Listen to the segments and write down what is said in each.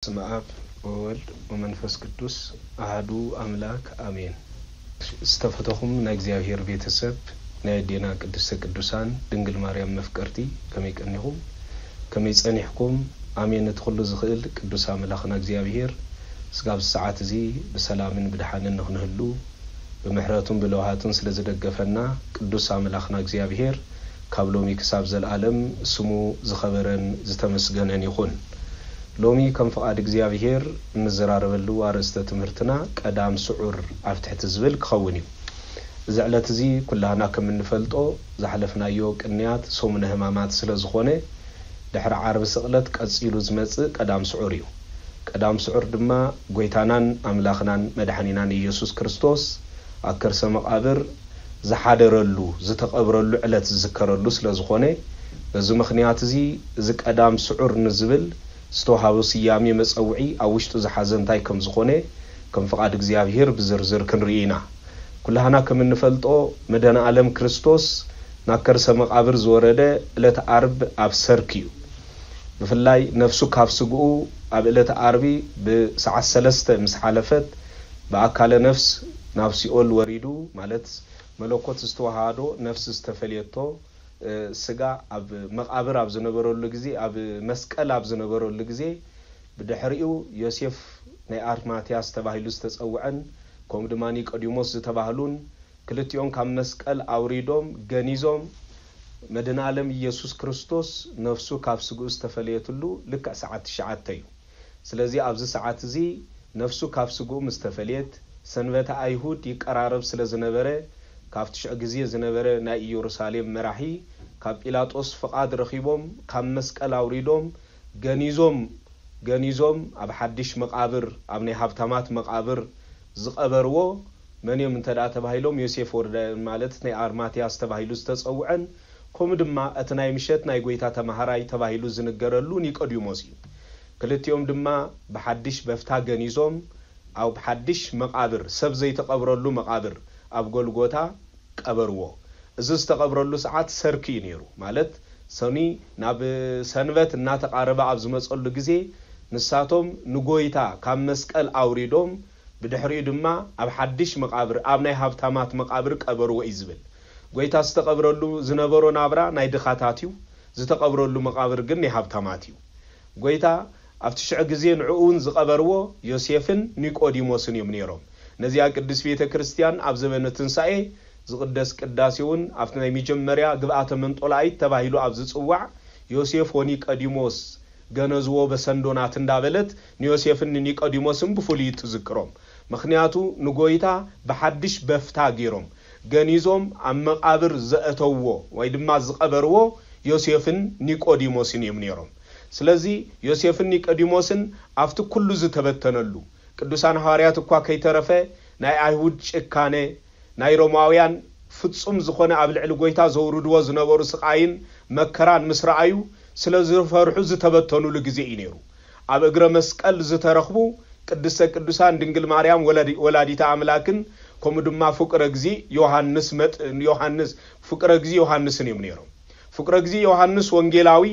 بسم الله وولد ومنفس قدوس أحدو أملاك آمين. استفتحهم ناجزيابير بيتسب نادينا قدس قدوسان دنجل مريم مفكرتي كميك أنهم كميس أنيحكم آمين ندخل زخيل قدوس أملاخنا ناجزيابير سقاب الساعات زي بسلام بدحان إنه نهلو بمحراتهم بلوهاتهم سلزدقفنا قدوس أملاخنا ناجزيابير كابلو ميكساب زل عالم سمو زخبرن زتمسجن أن يخون لومي كم فقاد እግዚአብሔር نزراربلو አርስተ ትምህርትና ቀዳም ስዑር አፍትሕት ዝብል ክኸውን ዝዕለት እዚ ኩላና ከምንፈልጦ ዝሐለፍናዮ ቅንያት ሶምነ ህማማት ስለዝኾነ ድሕሪ ዓርብ ስቕለት ቀጺሉ ዝመጽእ ቀዳም ስዑር እዩ ቀዳም ስዑር ድማ ጎይታናን አምላኽናን መድኃኒናን ኢየሱስ ክርስቶስ አከርሰ መቃብር ዝሓደረሉ ዝተቀብረሉ ዕለት ዝዝከረሉ ስለዝኾነ በዚ ምኽንያት እዚ ቀዳም ስዑር ንዝብል ستوهاو سيامي مصوعي اوشتو زحازنتاي كم زخونه كم فقاد እግዚአብሔር بزرزر كنرينا كلنا كم نفلطو مدن عالم ክርስቶስ ናከርሰ መቃብር ዝወረደ ዕለት ዓርብ ኣብ ሰርክዩ በፍላይ ነፍሱ ካብስጉኡ ኣብ ዕለት ዓርቢ በሰዓት 3 ምስ ሓለፈት በአካለ ነፍስ ናብ ሲኦል ወሪዱ ማለት መለኮት ዝተዋሃዶ ነፍስ ዝተፈልየቶ ስጋ ኣብ መቃብር ኣብ ዝነበረሉ ጊዜ ኣብ መስቀል ኣብ ዝነበረሉ ጊዜ ብድሕሪኡ ዮሴፍ ናይ አርማትያስ ተባሂሉ ዝተጸውዐን ከም ድማ ኒቆዲሞስ ዝተባህሉን ክልቲኦም ካብ መስቀል አውሪዶም ገኒዞም መድኃኔ ዓለም ኢየሱስ ክርስቶስ ነፍሱ ካብ ስጉኡ ዝተፈልየትሉ ልክ ሰዓት 9 እዩ ስለዚ ኣብዚ ሰዓት እዚ ነፍሱ ካብ ስጉኡ ምስተፈልየት ሰንበተ አይሁድ ይቀራረብ ስለዝነበረ ካብ 9 ጊዜ ዝነበረ ናይ ኢየሩሳሌም መራሒ ካብ ጲላጦስ ፍቃድ ረኺቦም ካብ መስቀል አውሪዶም ገኒዞም ኣብ ሓድሽ መቃብር ኣብ ናይ ሃብታማት መቃብር ዝቀበርዎ መንዮም እንተዳ ተባሂሎም ዮሴፍ ወርደ ማለት ናይ አርማትያስ ተባሂሉ ዝተጸውዐን ከም ድማ እቲ ናይ ምሸት ናይ ጎይታ ተማሃራይ ተባሂሉ ዝነገረሉ ኒቆዲሞስ እዩ ክልቲኦም ድማ በሓድሽ በፍታ ገኒዞም ኣብ ሓድሽ መቃብር ሰብ ዘይተቀብረሉ መቃብር ኣብ ጎልጎታ ቀበርዎ እዚ ዝተቀብረሉ ሰዓት ሰርኪ ነይሩ ማለት ሰኒ ናብ ሰንበት እናተቃረበ ኣብ ዝመጸሉ ጊዜ ንሳቶም ንጎይታ ካብ መስቀል አውሪዶም ብድሕሪኡ ድማ ኣብ ሓድሽ መቃብር ኣብ ናይ ሃብታማት መቃብር ቀበርዎ ይዝብል ጎይታ ዝተቀብረሉ ዝነበሮ ናብራ ናይ ድኻታት እዩ ዝተቀብረሉ መቃብር ግን ናይ ሃብታማት እዩ ጎይታ ኣብ 9 ጊዜ ንዑኡን ዝቀበርዎ ዮሴፍን ኒቆዲሞስን እዮም ነይሮም ነዚያ ቅዱስ ቤተ ክርስቲያን ኣብ ዘመነ ትንሳኤ ዝቅደስ ቅዳሴውን ኣብቲ ናይ መጀመርያ ግብአተ መንጦላይ ተባሂሉ ኣብ ዝጽዋዕ ዮሴፍ ወኒቆዲሞስ ገነዝዎ በሰንዶናት እንዳበለት ዮሴፍን ኒቆዲሞስን ብፉልይ ትዝክሮም ምክንያቱ ንጎይታ በሐድሽ በፍታ ገይሮም ገኒዞም ኣብ መቃብር ዘእተውዎ ወይ ድማ ዝቀበርዎ ዮሴፍን ኒቆዲሞስን እዮም ነይሮም ስለዚ ዮሴፍን ኒቆዲሞስን ኣብቲ ኩሉ ዝተበተነሉ ቅዱሳን ሐዋርያት እኳ ከይተረፈ ናይ አይሁድ ጭካኔ ናይ ሮማውያን ፍጹም ዝኾነ ኣብ ልዕሊ ጎይታ ዘውርድዎ ዝነበሩ ስቃይን መከራን ምስራአዩ ስለዝፈርሑ ዝተበተኑሉ ጊዜ እዩ ነይሩ ኣብ እግረ መስቀል ዝተረኽቡ ቅድስተ ቅዱሳን ድንግል ማርያም ወላዲተ አምላክን ከም ድማ ፍቁረ እግዚእ ዮሐንስ ፍቁረ እግዚእ ዮሐንስን እዮም ነይሮም ፍቁረ እግዚእ ዮሐንስ ወንጌላዊ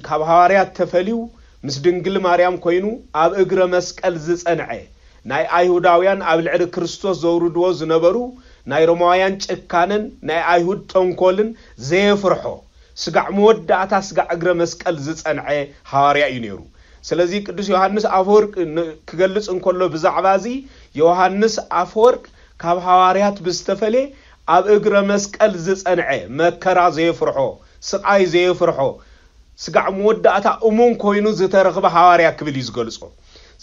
ካብ ሐዋርያት ተፈልዩ ምስ ድንግል ማርያም ኮይኑ ኣብ እግረ መስቀል ዝጸንዐ ናይ አይሁዳውያን ኣብ ልዕሊ ክርስቶስ ዘውርድዎ ዝነበሩ ናይ ሮማውያን ጭካነን ናይ አይሁድ ተንኮልን ዘየፍርሖ ስጋዕ መወዳእታ ስጋዕ እግረ መስቀል ዝጸንዐ ሐዋርያ እዩ ነይሩ ስለዚ ቅዱስ ዮሐንስ አፈወርቅ ክገልጽ እንከሎ ብዛዕባዚ ዮሐንስ አፈወርቅ ካብ ሐዋርያት ብስተፈለ ኣብ እግረ መስቀል ዝጸንዐ መከራ ዘየፍርሖ ስቃይ ዘየፍርሖ ስጋዕ መወዳእታ እሙን ኮይኑ ዝተረኽበ ሐዋርያ ክብል ይዝገልጾ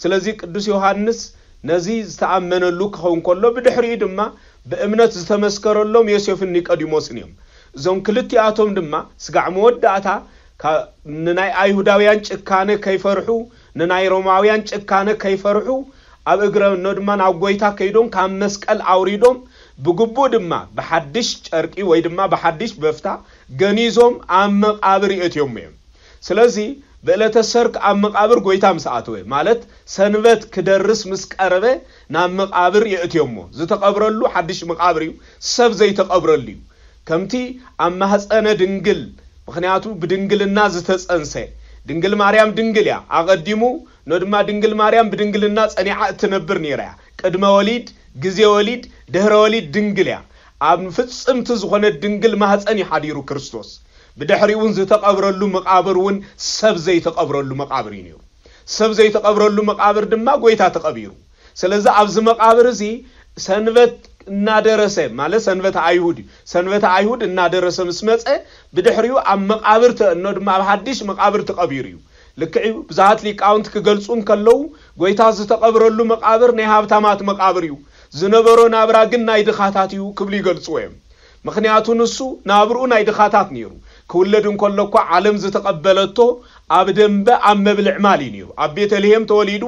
ስለዚ ቅዱስ ዮሐንስ ነዚ ዝተኣመነሉ ክኸውን ከሎ ብድሕሪኡ ድማ በእምነት ዝተመስከረሎም ዮሴፍን ኒቆዲሞስን እዮም እዞም ክልቲኣቶም ድማ ስጋዕ መወዳእታ ንናይ አይሁዳውያን ጭካነ ከይፈርሑ ንናይ ሮማውያን ጭካነ ከይፈርሑ ኣብ እግረ ድማ ናብ ጎይታ ከይዶም ካብ መስቀል አውሪዶም ብግቡእ ድማ በሐድሽ ጨርቂ ወይ ድማ በሐድሽ በፍታ ገኒዞም ኣብ መቃብር እትዮም እዮም ስለዚ በዕለተ ሰርክ ኣብ መቃብር ጎይታ ምስኣተወ ማለት ሰንበት ክደርስ ምስ ቀረበ ናብ መቃብር ይእትዮሞ ዝተቀብረሉ ሓድሽ መቃብር እዩ ሰብ ዘይተቀብረሉ እዩ ከምቲ ኣብ ማህፀነ ድንግል ምክንያቱ ብድንግልና ዝተጸንሰ ድንግል ማርያም ድንግል ያ አቀዲሙ نودما دنجل مريم بدنجلنا صنيعة تنبر نيرا قدم وليد غزي وليد دهر وليد دنجليا اب فصمت زخونه دنجل ماحصن يحديرو كريستوس بدحريون زتقبرلو مقابرون سب زي تقبرلو مقابرينيو سب زي تقبرلو مقابر دما غويتا تقبيرو ስለዚህ አብዝ መቃብር እዚ ሰንበት እናደረሰ ማለት ሰንበት አይሁድ እናደረሰ መስመጸ በድሕሪው አብ መቃብር ተነድማ በሐዲስ መቃብር ተቀቢርዩ ልክዕ ብዛት ሊቃውንት ክገልጹን ከለው ጎይታ ዝተቀብረሉ መቃብር ናይ ሀብታማት መቃብርዩ ዝነበሮ ናብራ ግን ናይ ድኻታትዩ ክብሊ ይገልጹ ወይም ምክንያቱ ንሱ ናብሩ ናይ ድኻታት ነይሩ ክውለድን ከለኳ ዓለም ዝተቀበለቶ ኣብ ደንበ ኣብ መብልዕ ማሊ ነይሩ ኣብ ቤተልሔም ተወሊዱ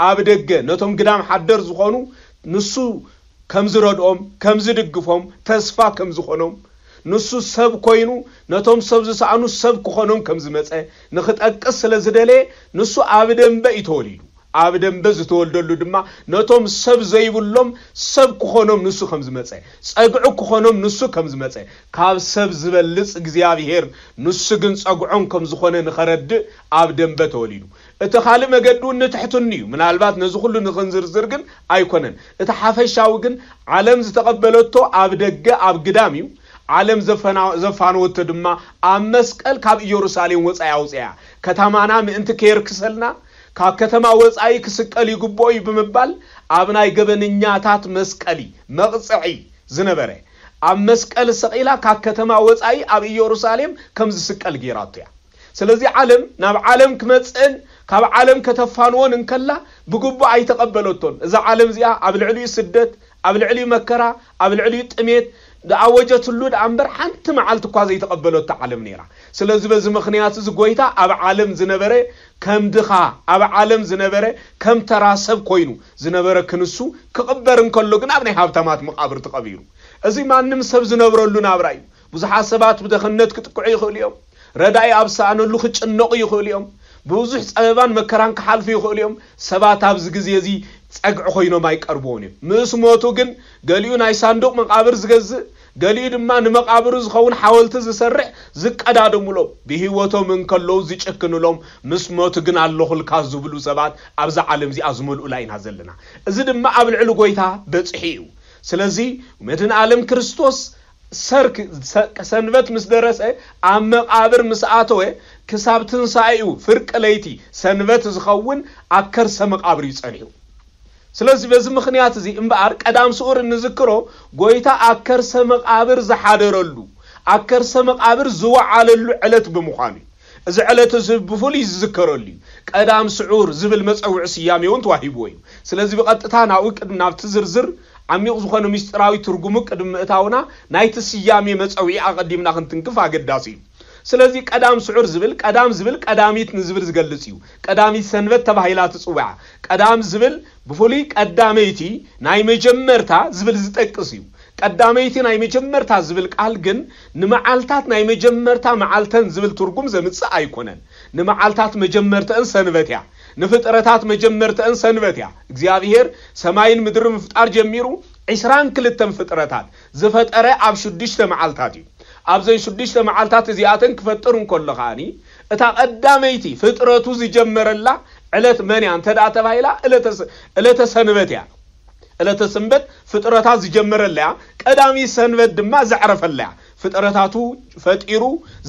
ኣብ ደገ ነቶም ግዳም ሓደር ዝኾኑ ንሱ ከምዝ ረድኦም ከምዝ ድግፎም ተስፋ ከምዝ ኾኖም ንሱ ሰብ ኮይኑ ነቶም ሰብ ዝሰአኑ ሰብ ክኾኖም ከምዝ መጸ ንኽጠቅስ ስለዝደለ ንሱ ኣብ ደንበ ይተወሊዱ ኣብ ደንበ ዝተወልደሉ ድማ ነቶም ሰብ ዘይብሎም ሰብ ክኾኖም ንሱ ከምዝ መጸ ጸግዑ ክኾኖም ንሱ ከምዝ መጸ ካብ ሰብ ዝበልጽ እግዚአብሔር ንሱ ግን ጸግዖም ከምዝ ኾነ ንኸረድ ኣብ ደንበ ተወሊዱ እቲ ኻሊ መገዱ ንትሕቱንዩ ምናልባት ነዚ ሁሉ ንኽንዝርዝር ግን ኣይኮነን እቲ ሓፈሻው ግን ዓለም ዝተቀበለቶ ኣብ ደገ ኣብ ግዳምዩ ዓለም ዘፋነወቶ ድማ ኣብ መስቀል ካብ ኢየሩሳሌም ወጻኢ ኣውጽያ ከተማና ምእንቲ ከይርክሰልና ካብ ከተማ ወጻኢ ክስቀል ይግቦይ ብምባል ኣብ ናይ ገበንኛታት መስቀሊ መቕጽዒ ዝነበረ ኣብ መስቀል ሰቂላ ካብ ከተማ ወጻኢ ኣብ ኢየሩሳሌም ከም ዝስቀል ገይራቶ ያ ስለዚህ ዓለም ናብ ዓለም ክመጽን ካብ ዓለም ከተፋንዎን እንከላ ብግቦ ኣይተቀበለቶን እዛ ዓለም እዚኣ ኣብ ልዕሊኡ ስደት ኣብ ልዕሊኡ መከራ ኣብ ልዕሊኡ ጥሜት دعوجت اللود عمبر حنت معلت قاضي تقبلوا التعلم نيرا سلازم بز مخنيات زغويتا اب عالم زنبره كم دخا اب عالم زنبره كم تراسب كوينو زنبره كنسو كقبرن كلو كن ابني حبتمات مقابر تقبيرو ازي مانم سب زنبرلو نابراي بز حسابات بدخنت كتقعي يخليهم رداي ابسانلو خጭنق يخليهم بوزح صبان مكران كحالف يخليهم سبات ابز غزي ጸግዕ ኾይኖ ማይቀርቦን ምስ ሞቱ ግን ገሊኡ ናይ ሳንዱቅ መቃብር ዝገዝ ገሊኡ ድማ ንመቃብሩ ዝኸውን ሓወልቲ ዝሰርዕ ዝቀዳደሙሎ ብህይወቶም እንከለው ዝጭክኑሎም ምስ ሞቱ ግን ኣለኹልካ ዝብሉ ሰባት ኣብዛ ዓለም እዚ ኣዝመልኡ ላይና ዘለና እዚ ድማ ኣብ ልዕሊ ጎይታ በጽሒዩ ስለዚ መድን ዓለም ክርስቶስ ሰርክ ሰንበት ምስ ደረሰ ኣብ መቃብር ምስ ኣተወ ክሳብ ትንሳኤኡ ፍርቅ ለይቲ ሰንበት ዝኸውን ኣከርሰ መቃብር ይጸንሑ ስለዚህ በዚህ ምክንያት እዚ እንባር ቀዳም ሱር እንዝክሮ ጎይታ አከርሰ መቃብር ዘሓደረሉ አከርሰ መቃብር ዝወዓለሉ ዕለት በመዃኑ እዚ ዕለት ዝብፉል ይዝከረሉ ቀዳም ሱር ዝብል መጽውዕ ስያሜውን ተዋሂብዎ እዩ ስለዚህ በቀጥታ ናው ቅድም ናብቲ ዝርዝር ዓሚቕ ዝኾነ ምስጢራዊ ትርጉም ቅድም እታውና ናይቲ ስያሜ መጽውዕ አቀዲምና ክንትንክፍ አገዳሲ ስለዚህ ቀዳም ሱር ዝብል ቀዳሚት ንዝብል ዝገልጽ እዩ ቀዳሚት ሰንበት ተባሂላ ትጽዋዕ ቀዳም ዝብል ብፉሊ ቀዳመይቲ ናይ መጀመርታ ዝብል ዝጠቅስ እዩ ቀዳመይቲ ናይ መጀመርታ ዝብል ቃል ግን ንመዓልታት ናይ መጀመርታ መዓልተን ዝብል ትርጉም ዘምጽእ ኣይኮነን ንመዓልታት መጀመርተን ሰንበት ያ ንፍጥረታት መጀመርተን ሰንበት ያ እግዚአብሔር ሰማይን ምድርን ፍጣር ጀሚሩ 22 ፍጥረታት ዝፈጠረ ኣብ 6 መዓልታት እዩ ኣብዘን 6 መዓልታት እዚኣተን ክፈጥሩን ከለኻኒ እታ ቀዳመይቲ ፍጥረቱ ዝጀመረላ ዕለት መን ያ እንተዳ ተባሂላ ዕለተ ሰንበት ያ ዕለተ ሰንበት ፍጥረታት ዝጀመረላ ቀዳሚ ሰንበት ድማ ዘዕረፈላ ፍጥረታቱ ፈጢሩ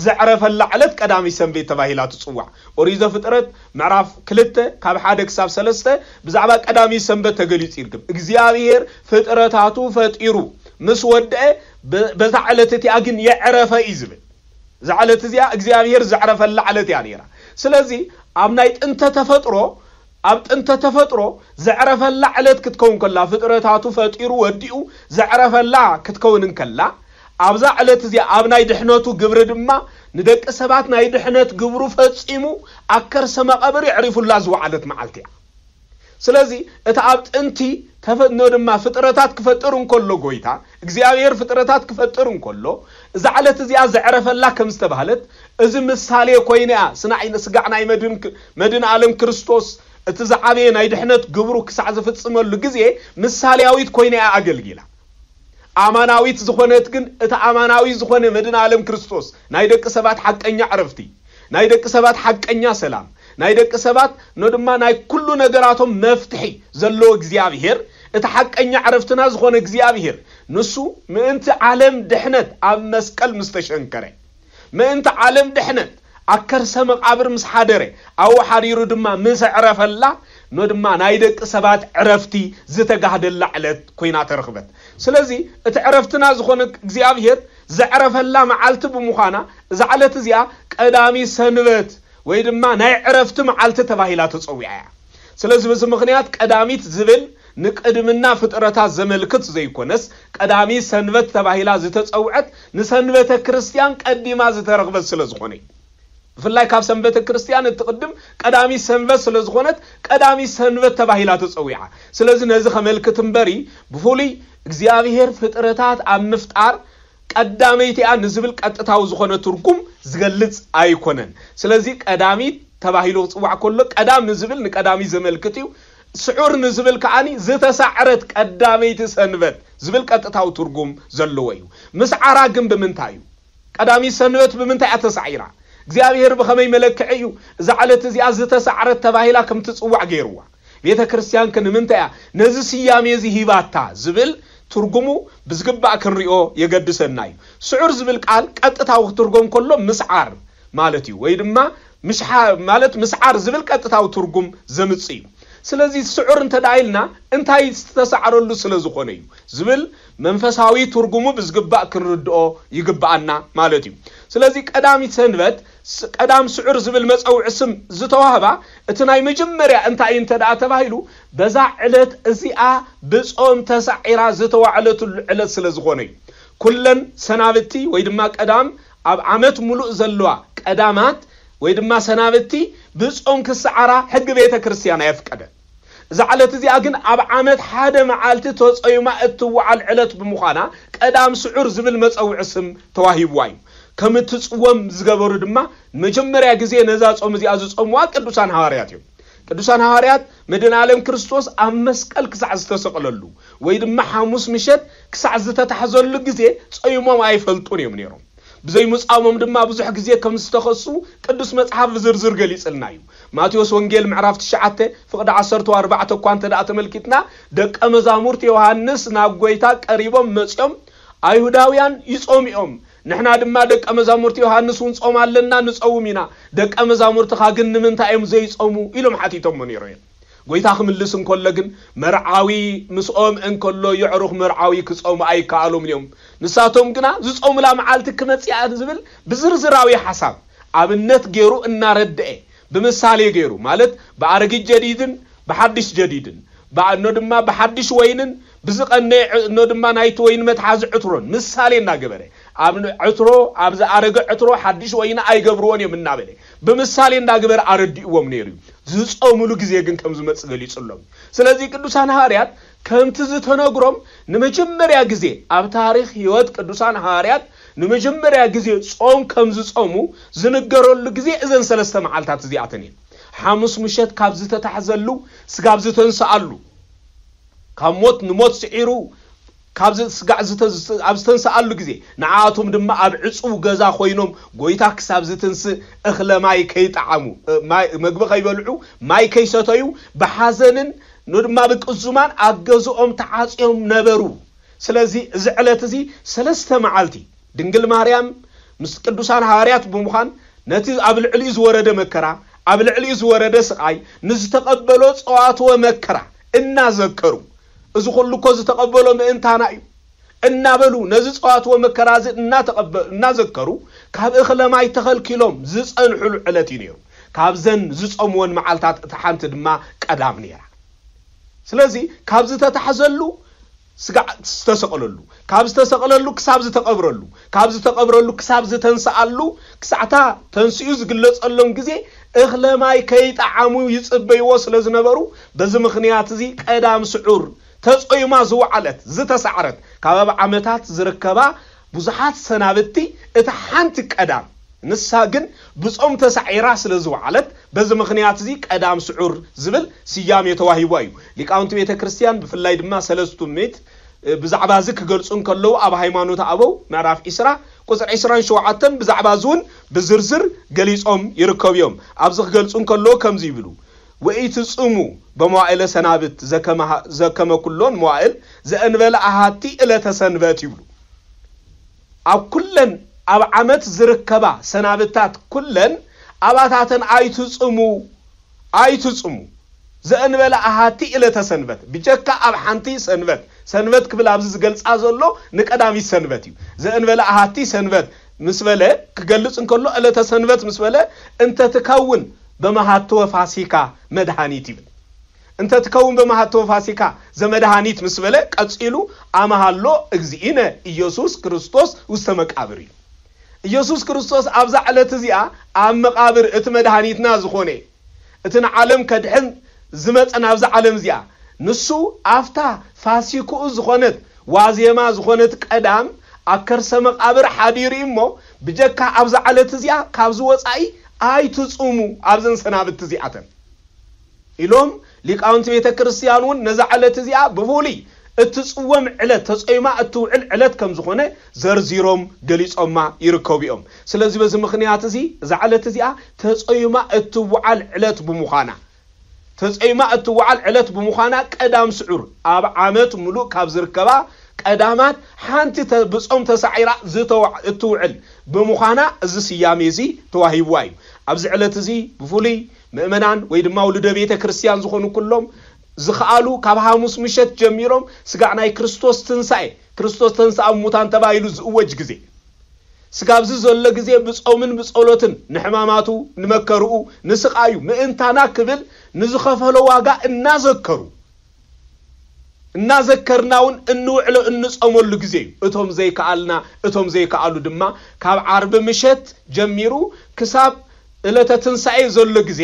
ዘዕረፈላ ዕለት ቀዳሚ ሰንበት ተባሂላ ትጽዋዕ ኦሪት ዘፍጥረት ምዕራፍ 2 ካብ 1 ክሳብ 3 ብዛዕባ ቀዳሚ ሰንበት ተገሊጽ ይርክብ እግዚአብሔር ፍጥረታቱ ፈጢሩ ምስ ወድአ በዛ ዕለት እቲኣ ግን የዕረፈ ይዝብል ዛዕለት እዚኣ እግዚአብሔር ዘዕረፈላ ዕለት ያ ነይራ ስለዚህ ኣብ ናይ ጥንተ ተፈጥሮ ዘዕረፈላ ዕለት ክትከውን ከላ ፍጥረታቱ ፈጢሩ ወዲኡ ዘዕረፈላ ክትከውን ከላ ኣብዛ ዕለት እዚኣ ኣብ ናይ ድሕነቱ ግብሪ ድማ ንደቂ ሰባት ናይ ድሕነት ግብሩ ፈጺሙ ኣከርሰ መቃብር ይዕሪፉላ ዝወዓለት መዓልቲ እያ ስለዚህ እታ ኣብ ጥንቲ ተፈጥኖ ድማ ፍጥረታት ክፈጥሩን ከሎ ጎይታ እግዚአብሔር ፍጥረታት ክፈጥሩን ከሎ እዛ ዕለት እዚኣ ዘዕረፈላ ከም ዝተባህለት እዚ ምሳሌ ኮይና ስናይነ ስጋዕ ናይ መድን ዓለም ክርስቶስ እቲ ዝዓበየ ናይ ድሕነት ግብሩ ክሳዕ ዝፍጽመሉ ግዜ ምሳሌያዊት ኮይና ኣገልጊላ አማናዊት ዝኾነት ግን እቲ አማናዊ ዝኾነ መድን ዓለም ክርስቶስ ናይ ደቂ ሰባት ሐቀኛ ዕረፍቲ ናይ ደቂ ሰባት ሐቀኛ ሰላም نايدك سبات نودما ناي كل نجاراتهم مفتحي زلوا እግዚአብሔር اتحقني عرفتنا زخون እግዚአብሔር نسو ما انت عالم دحنت اب مسقل مستشنكره ما انت عالم دحنت اكر سمق عبر مسحادره او حريرو دما مسعرفلا نودما نايدك سبات عرفتي زتغادل علت كوينا ترخبت سلازي اتعرفتنا زخون እግዚአብሔር زعرفلا معالت بمخانا زعلت زيا قدامي سنبت ويدما ناي عرفت معالت تباهيلا تصويعا سلازي بز مخنيات قداميت زبل نقدمنا فطرتا زملكت زيكونس قدامي سنبت تباهيلا زتصوعت نسنبته ክርስቲያን قديما زترخبت سلازخوني فلاي كاب سنبته ክርስቲያን تقدم قدامي سنبت سلازخونت قدامي سنبت تباهيلا تصويعا سلازي نزي خملكتن بري بفولي እግዚአብሔር ፍጥረታት አምፍጣር ቀዳሜቲያ ንዝብል ቀጥታው ዝኾነ ትርጉም ዝገልጽ አይኮነን ስለዚህ ቀዳሚ ተባሂሎ ጽዋዕ ኮሎ ቀዳም ንዝብል ንቀዳሚ ዘመልክትዩ ስዑር ንዝብል ከአኒ ዝተሳዕረት ቀዳሜቲ ሰንበት ዝብል ቀጥታው ትርጉም ዘለዎ እዩ ምስዓራ ግን በምንታዩ ቀዳሚ ሰንበት በምንታይ ተሳዒራ እግዚአብሔር በኸመይ መለክዕዩ ዛዕለት እዚኣ ዝተሳዕረት ተባሂላ ከም ትጽዋዕ ገይርዋ ቤተ ክርስቲያን ከንምንታያ ነዚ ስያሜ እዚ ሂባታ ዝብል ترجمو بزقبا كنريو يقدسنا يو سعر زبل قال قطتاو ترجم كله مسعار مالتي ويدما مالت مسعار زبل قطتاو ترجم زمصيو ስለዚህ ስዑር እንተዳይልና እንታይ ተሳዓረሉ ስለዝኾነ እዩ ዝብል መንፈሳዊ ትርጉሙ ብዝግባ ክንርድኦ ይግባአና ማለት እዩ ስለዚህ ቀዳሚ ሰንበት ቀዳም ስዑር ዝብል መጽውዕ ስም ዝተዋህባ እቲ ናይ መጀመርያ እንታይ እንተዳ ተባሂሉ በዛ ዕለት እዚኣ ብጾም ተሳዒራ ዝተዋዕለቱ ዕለት ስለዝኾነ እዩ ኩለን ሰናብቲ ወይ ድማ ቀዳም ኣብ ዓመት ሙሉእ ዘለዋ ቀዳማት ወይ ድማ ሰናብቲ ብጾም ክስዓራ ሕግ ቤተ ክርስቲያን ያፍቀደ زعلت زي أجن أب عمد حدا معالت توصي ما أتوعى العلت بمخانا قدام سعر زبل مسأو عسم تواهي وايم كم تسوم زجبر دما مجمر يجزي نزاز أم زي أزوز أم واك كدوسان هارياتيو كدوسان هاريات مدن عالم كريستوس أمسكال كسعز تسقللو ويد ما حموس مشت كسعز تتحزن لجزي تصي ما يفلتوني منيرهم بزي مسأمم دما بزح جزيه كم استخصو قدس مصحف زرزر قليص لنايو ماتيوس وانجيل معرفت شعته فقد 14 كوانت دا تملكتنا دق مزامورت يوحنس ناغويتا قريبم مصيوم ايهوداويان يصوميوم نحنا دما دق مزامورت يوحنس ونصومالنا نصومينا دق مزامورت خاغن منتايم زي صومو يلوم حتيتم منيرين ጎይታ ክምልስን ኮለግን መርዓዊ ምስኦም እንከሎ ይዕሩኽ መርዓዊ ክጾም አይካሎም ኒዮም ንሳቶም ግና ዝጾምላ መዓልት ክመጽያ ዝብል ብዝርዝራዊ ሐሳብ አብነት ገይሩ እናረድአ በምሳሌ ገይሩ ማለት በአረግ ጀዲድን በሐዲስ ጀዲድን ባዕኖ ድማ በሐዲስ ወይንን ብዝቀነ ኖ ድማ ናይት ወይን መትሐዝ ዕትሮን ምሳሌ እናገበረ አብነ ዕትሮ አብዛ አረግ ዕትሮ ሐዲስ ወይን አይገብሩን የምናበለ በምሳሌ እንዳገበረ አረድይዎም ነይሩ ዝጾሙሉ ጊዜ ግን ከም ዝመጽገል ይጽሎም ስለዚህ ቅዱሳን ሐዋርያት ከምት ዝተነግሮም ንመጀመሪያ ጊዜ ኣብ ታሪኽ ህይወት ቅዱሳን ሐዋርያት ንመጀመሪያ ጊዜ ጾም ከም ዝጾሙ ዝነገረሉ ጊዜ እዘን ሰለስተ መዓልታት እዚኣተን ሐሙስ ምሸት ካብ ዝተታሕዘሉ ስጋብ ዝተንሳአሉ ካብ ሞት ንሞት ሲዒሩ ካብ ስጋዕ ዝተንሳአሉ ጊዜ ንዓቶም ድማ ኣብ ዕጹው ገዛ ኮይኖም ጎይታ ክሳብ ዝተንስ እኽለ ማይ ከይጣዓሙ መግቢ ከይበልዑ ማይ ከይሰተዩ በሐዘንን ንድማ ብቅዙማን ኣገዝኦም ተዓጽዮም ነበሩ ስለዚህ ዝዕለት እዚ ሰለስተ መዓልቲ ድንግል ማርያም ምስ ቅዱሳን ሐዋርያት ብምዃን ነቲ ኣብ ልዕሊ ዝወረደ መከራ ኣብ ልዕሊ ዝወረደ ስቃይ ንዝተቀበሎ ጸዋትወ መከራ እናዘከሩ እዚ ሁሉ ኮ ዝተቀበሎ ምእንታና እዩ እናበሉ ነዚ ጸዋትወ መከራ እናዘከሩ ካብ እኽለማይ ተኸልኪሎም ዝጸንሑሉ ዕለት እዩ ካብዘን ዝጾምዎን መዓልታት ተሓንቲ ድማ ቀዳም ነይራ ስለዚህ ካብ ዝተታሕዘሉ ስጋዕ ዝተሰቀለሉ ካብ ዝተሰቀለሉ ክሳብ ዝተቀብረሉ ካብ ዝተቀብረሉ ክሳብ ዝተንሳአሉ ክሳዕታ ተንስኡ ዝግለጸሎም ጊዜ እኽለማይ ከይጣዓሙ ይጽበይዎ ስለዝነበሩ በዚ ምኽንያት እዚ ቀዳም ስዑር ተጾይማ ዝወዓለት ዝተሳዕረት ካብ ዓመታት ዝርከባ ብዙሓት ሰናብቲ እቲ ሓንቲ ቀዳም ንሳ ግን ብጾም ተሳዒራ ስለዝወዓለት በዚ ምኽንያት እዚ ቀዳም ስዑር ዝብል ስያሜ ተዋሂቡ እዩ ሊቃውንቲ ቤተ ክርስቲያን ብፍላይ ድማ ሰለስቱ ምዕት ብዛዕባ ዚ ክገልጹን ከለው ኣብ ሃይማኖት ኣበው ምዕራፍ 20 ቁጽር 27 ብዛዕባ ዙን ብዝርዝር ገሊጾም ይርከብዮም ኣብዚ ክገልጹን ከሎ ከምዚ ይብሉ ወኢትጽሙ በመዋዕለ ሰናብት ዘከመ ኩሎን መዋዕል ዘእንበለ አሃቲ ዕለተ ሰንበት ይብሉ ኣብ ኩለን ኣብ ዓመት ዝርከባ ሰናብታት ኩለን ኣባታተን ኣይትጽሙ ዘእንበለ አሃቲ ዕለተ ሰንበት ብጀካ ኣብ ሓንቲ ሰንበት ክብል ኣብዚ ዝገልጻ ዘሎ ንቀዳሚ ሰንበት እዩ ዘእንበለ አሃቲ ሰንበት ምስ በለ ክገልጽ እንከሎ ዕለተ ሰንበት ምስ በለ እንተ ትከውን በመሃተወ ፋሲካ መድኃኒት ይብል እንተ ትከውን በመሃተወ ፋሲካ ዘመድኃኒት ምስ በለ ቀጽሉ አማሃሎ እግዚእነ ኢየሱስ ክርስቶስ ውስተ መቃብር እዩ ኢየሱስ ክርስቶስ ኣብዛ ዕለት እዚኣ ኣብ መቃብር እቲ መድኃኒትና ዝኾነ እቲ ዓለም ከድሕን ዝመፀና ኣብዛ ዓለም እዚኣ ንሱ ኣፍታ ፋሲኩኡ ዝኾነት ዋዜማ ዝኾነት ቀዳም ኣከርሰ መቃብር ሓዲሩ እሞ ብጀካ ኣብዛ ዕለት እዚኣ ካብዚ ወፃኢ ኣይትጽሙ ኣብዘን ሰናብት እዚኣተን ኢሎም ሊቃውንቲ ቤተ ክርስቲያን ውን ነዛ ዕለት እዚኣ ብፍሉይ እትጽወም ዕለት ተጽይማ እትውዕል ዕለት ከም ዝኾነ ዘርዚሮም ገሊጾማ ይርከቡ እዮም ስለዚህ በዚ ምኽንያት እዚ እዛ ዕለት እዚኣ ተጽይማ እትውዓል ዕለት ብምዃና ተጽይማ እትውዓል ዕለት ብምዃና ቀዳም ስዑር ኣብ ዓመት ሙሉእ ካብ ዝርከባ ቀዳማት ሓንቲ ብጾም ተሳዒራ እትውዕል ብምዃና እዚ ስያሜ እዚ ተዋሂብዋ እዩ ኣብዚ ዕለት እዚ ብፍሉይ ምእመናን ወይ ድማ ውሉደ ቤተ ክርስቲያን ዝኾኑ ኩሎም ዝኽኣሉ ካብ ሐሙስ ምሸት ጀሚሮም ስጋዕ ናይ ክርስቶስ ትንሳኤ ክርስቶስ ተንሳእ ሙታን ተባሂሉ ዝእወጅ ግዜ ስጋብዚ ዘሎ ግዜ ብጾምን ብጸሎትን ንሕማማቱ ንመከሩኡ ንስቃዩ ምእንታና ክብል ንዝኸፈሎ ዋጋ እናዘከርናውን እንውዕሎ እንጾመሉ ግዜ እቶም ዘይከኣሉ ድማ ካብ ዓርብ ምሸት ጀሚሩ ክሳብ ዕለተ ትንሳኤ ዘሎ ግዜ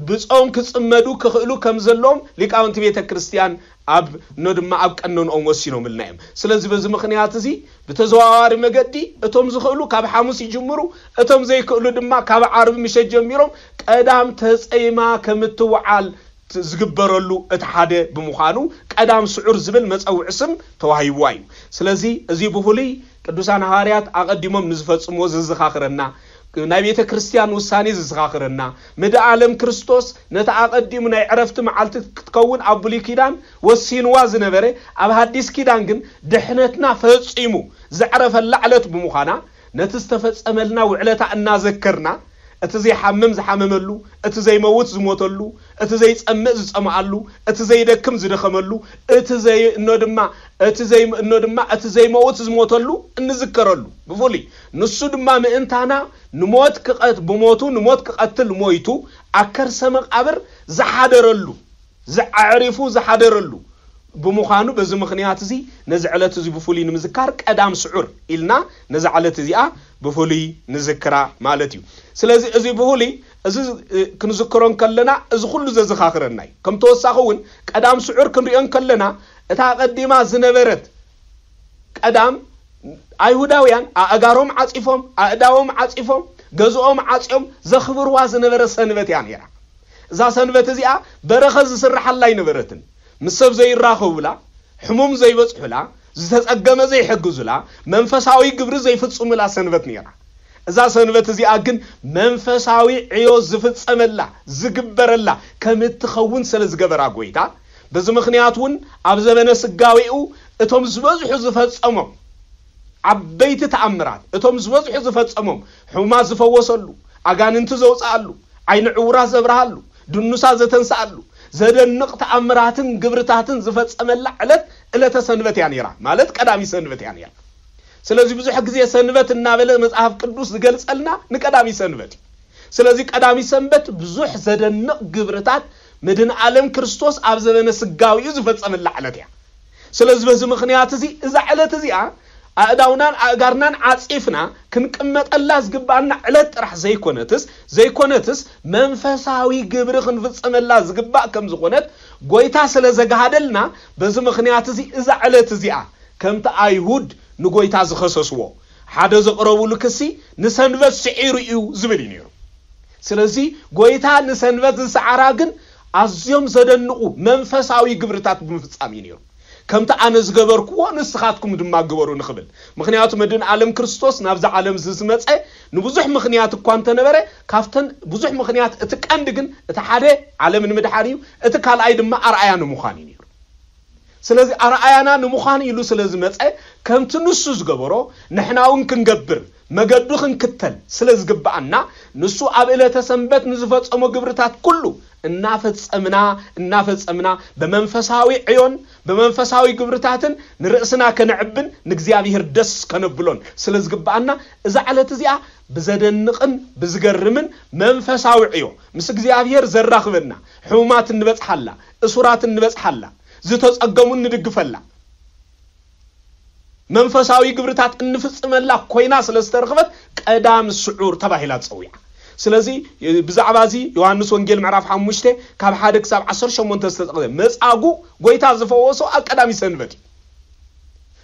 ብጾም ክጽመዱ ክኽእሉ ከም ዘሎም ሊቃውንቲ ቤተ ክርስቲያን ኣብ ነድማ ኣብ ቀኖንኦም ወሲኖም ልናዮም ስለዚህ በዚ ምኽንያት እዚ ብተዘዋዋሪ መገዲ እቶም ዝኽእሉ ካብ ሐሙስ ይጅምሩ እቶም ዘይክእሉ ድማ ካብ ዓርብ ምሸት ጀሚሮም ቀዳም ተጽይማ ከምትውዓል ዝግበረሉ እቲ ሓደ ብምዃኑ ቀዳም ስዑር ዝብል መጸውዕ ስም ተዋሂብዋ እዩ ስለዚህ እዚ ብፍሉይ ቅዱሳን ሐዋርያት ኣቀዲሞም ንዝፈጽምዎ ዝዘኻኽረና ናይ ቤተ ክርስቲያን ውሳኔ ዝዘኻኽረና ምድር ዓለም ክርስቶስ ነታ ኣቀዲሙ ናይ ዕረፍቲ መዓልቲ ክትከውን ኣብ ብሉይ ኪዳን ወሲንዋ ዝነበረ ኣብ ሐዲስ ኪዳን ግን ድሕነትና ፈጺሙ ዝዕረፈላ ዕለት ብምዃና ነቲ ዝተፈጸመልና ውዕለታ እናዘከርና እቲ ዘይሓምም ዝሓመመሉ እቲ ዘይመውት ዝሞተሉ እቲ ዘይጸምእ ዝጸምኣሉ እቲ ዘይደክም ዝደኸመሉ እቲ ዘይመውት ዝሞተሉ እንዝከረሉ ብፍሉይ ንሱ ድማ ምእንታና ንሞት ንሞት ክቐትል ሞይቱ ኣከርሰ መቃብር ዝሓደረሉ ዝዓሪፉ ዝሓደረሉ ብምዃኑ በዚ ምኽንያት እዚ ነዚ ዕለት እዚ ብፍሉይ ንምዝካር ቀዳም ስዑር ኢልና ነዚ ዕለት እዚኣ ብፍሉይ ንዝክራ ማለት እዩ ስለዚህ እዚ ብፍሉይ እዚ ክንዝክሮን ከለና እዚ ኩሉ ዘዘኻኽረና እዩ ከም ተወሳኺ እውን ቀዳም ስዑር ክንሪኦን ከለና እታ ቀዲማ ዝነበረት ቀዳም ኣይሁዳውያን ኣእጋሮም ዓጺፎም ኣእዳዎም ዓጺፎም ገዝኦም ዓጺዮም ዘኽብርዋ ዝነበረ ሰንበት እያ ነይራ እዛ ሰንበት እዚኣ በረኸ ዝስራሓላ ይነበረትን ምስ ሰብ ዘይራኸቡላ ሕሙም ዘይበጽሑላ ዝተጸገመ ዘይሕግዙላ መንፈሳዊ ግብሪ ዘይፍጽሙላ ሰንበት ነይራ እዛ ሰንበት እዚኣ ግን መንፈሳዊ ዕዮ ዝፍጸመላ ዝግበረላ ከም እትኸውን ስለ ዝገበራ ጎይታ በዚ ምኽንያት እውን ኣብ ዘመነ ስጋዊኡ እቶም ዝበዝሑ ዝፈጸሞም ዓበይቲ ተኣምራት እቶም ዝበዝሑ ዝፈጸሞም ሕሙማት ዝፈወሰሉ ኣጋንንቲ ዘውፅኣሉ ዓይኒ ዕውራት ዘብርሃሉ ድኑሳት ዘተንስኣሉ ዘደንቕ ተኣምራትን ግብርታትን ዝፈጸመላ ዕለተ ሰንበት እያ ነይራ ማለት ቀዳሚ ሰንበት እያ ነይራ ስለዚህ ብዙሕ ግዜ ሰንበት እናበለ መጽሐፍ ቅዱስ ዝገልጸልና ንቀዳሚ ሰንበት ስለዚህ ቀዳሚ ሰንበት ብዙሕ ዘደንቕ ግብርታት ምድን ዓለም ክርስቶስ ኣብ ዘመነ ስጋዊኡ ዝፈጸመላ ዕለት እያ ስለዚህ በዚ ምኽንያት እዚ እዛ ዕለት እዚኣ ኣእዳውናን ኣእጋርናን ዓጺፍና ክንቅመጠላ ዝግባአና ዕለት ጥራሕ ዘይኮነትስ መንፈሳዊ ግብሪ ክንፍጽመላ ዝግባእ ከም ዝኾነት ጎይታ ስለ ዘጋሃደልና በዚ ምኽንያት እዚ እዛ ዕለት እዚኣ ከምቲ ኣይሁድ ንጎይታ ዝኸሰስዎ ሓደ ዘቕረቡሉ ክሲ ንሰንበት ስዒሩ እዩ ዝብል እዩ ነይሩ ስለዚህ ጎይታ ንሰንበት ዝሰዓራ ግን ኣዝዮም ዘደንቑ መንፈሳዊ ግብርታት ብምፍጻም እዩ ነይሩ كم تأنز جبرك ونسخاتكم دم جبرون خبل مخنيات مدن عالم كريستوس نبذ عالم زمت نبزح مخنيات كوانت نبره كافتن بزح مخنيات اتكاندجن اتحاده عالم المدحانيو اتكال أيد ما أرعيان مخانين سلازي أرعيانا نمخان يلو سلازي متأ كم تنسوز جبرو نحناون كنجبر مجدوخن كتل سلز جبعنا نسو عبئلة تسنبت نزفت أمو جبرتات كله النافذ أمنا بمنفساوي عيون بمنفساوي جبرتاتن نرأسنا كنعبن نجزيابي هردس كنبلون سلز جبعنا إذا على تزيع بزدن نقن بزجرمن منفساوي عيون مس جزيابي هر زراخ بنا حومات النبت حلا أسورات النبت حلا زيتوس أقومون ندقفلا منفساوي جبرتات النفس ملا كوينا سلسترخبت قدام السعور تباهيلات صويع سلازي بزعبازي يوحنس وانجيل معرف حموشته كاب حادك ساب 10 8 تستقدم مصاغو غويتا زفوسو القدامي سنبت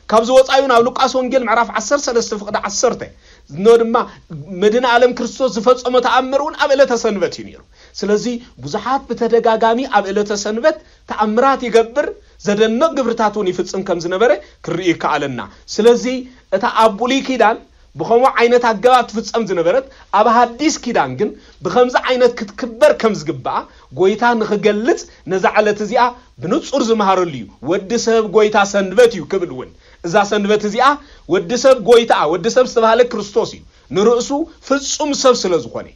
كاب زوصايون اب لوقاس وانجيل معرف 10 3 فقد 10 نودما مدينه عالم كريستوس زفصمه تأمرون ابله تسنبت ينيرو سلازي بزحات بتدغاغامي ابله تسنبت تأمرات يغبر زدنق جبرتاتون يفصم كم زنبره كرئي كعلنا سلازي اتا ابولي كيدان بخمو عينت اغبات تفصم زنبرت اب حديث كيدان كن بخمز عينت كتكبر كم زغبا غويتا نخغلص نزعلت زيا بنصور زمهارليو ودسب غويتا سنبتيو كبلون اذا سنبت زيا ودسب غويتا ودسب سبحانه كريستوس نرؤسو فصم سب سلازخوني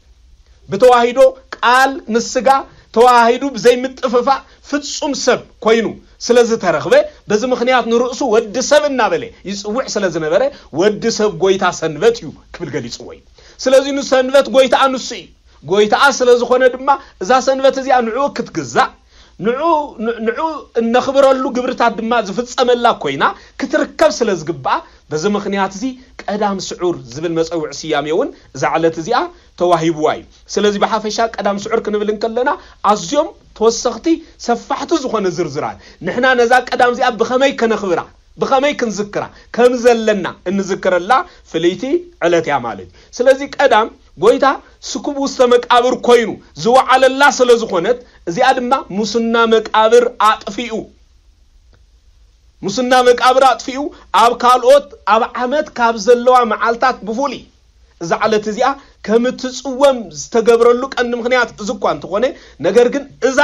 بتواهيدو قال نسغا تواهيدو بزي مطففا فصم سب كوينو سلازي ترخبه بزي مخنيات نرؤسو ود سب نابله يصوع سلازي نبره ود سب غويتا سنبتيو كبل غليص وي سلازي نو سنبت غويتا انسي غويتا سلازي خونه دما اذا سنبت زي انعو كتغزا نعو نخبرلو غبرتا دما زفصملا كوينا كتركب سلازي غبا بزي مخنيات زي قدام سعور زبل مصوع سياميون زعلت زيا توهيب واي سلازي بحافشا قدام سعور كنبلن كلنا ازيوم توسختي سفحت زخونه زرزرات نحنا نزا قدام زي بخمي كنخبرا بخمي كنذكرا كم زلنا نذكر الله فليتي علتي مالك سلازي قدام غويتا سكوب وستمقابر كوينو زو على الله سلازخونت زي ادما مسنا مقابر اطفيو مسنا مقابر اطفيو اب كالوت اب عمد كاب زلوا معالتات بفولي اذا علت زيا كم تصوم استغبرلو قن مخنيات زكوان تخونه ነገር ግን اذا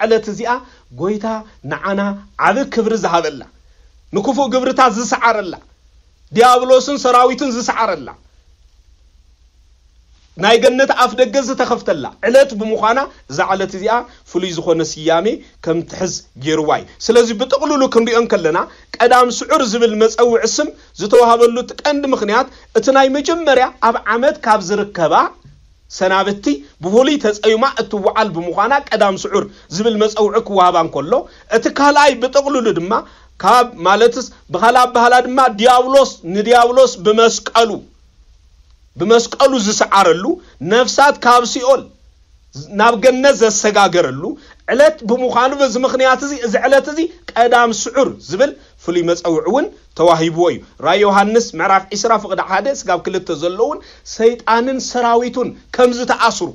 علت زيا غويتا نعنا عب كبر زهبلا نكفو غبرتا زسعرلا ديابلوسن سراويتن زسعرلا ناي جنت اف دغز تخفتلا علت بمخانا زعلت زيا فلي زخونه سيامي كم تحز جيرواي سلازي بتقللو كنديون كلنا قدام سعور زبل مصوع اسم زتوهابلو تقند مخنيات اتناي مجمريا اب عمد كاب زركبا سنابتي بفولي تصيما اتوعال بمخانا قدام سعور زبل مصوعك وهابان كله اتكالاي بتقللو دما كاب مالتس بخلا دما ديابلوس بمسقلو بمسقلو زسعرلو نفسات كابسيول نابغنه زسغاغرلو علت بمخانو بز مخنيات زي علت زي قدام سعور زبل فلي مصوعون تواهيبوي را يوحنس معرف اسراف قد حادث قاب كلت زلون سيطانن سراويتون كمز تاثروا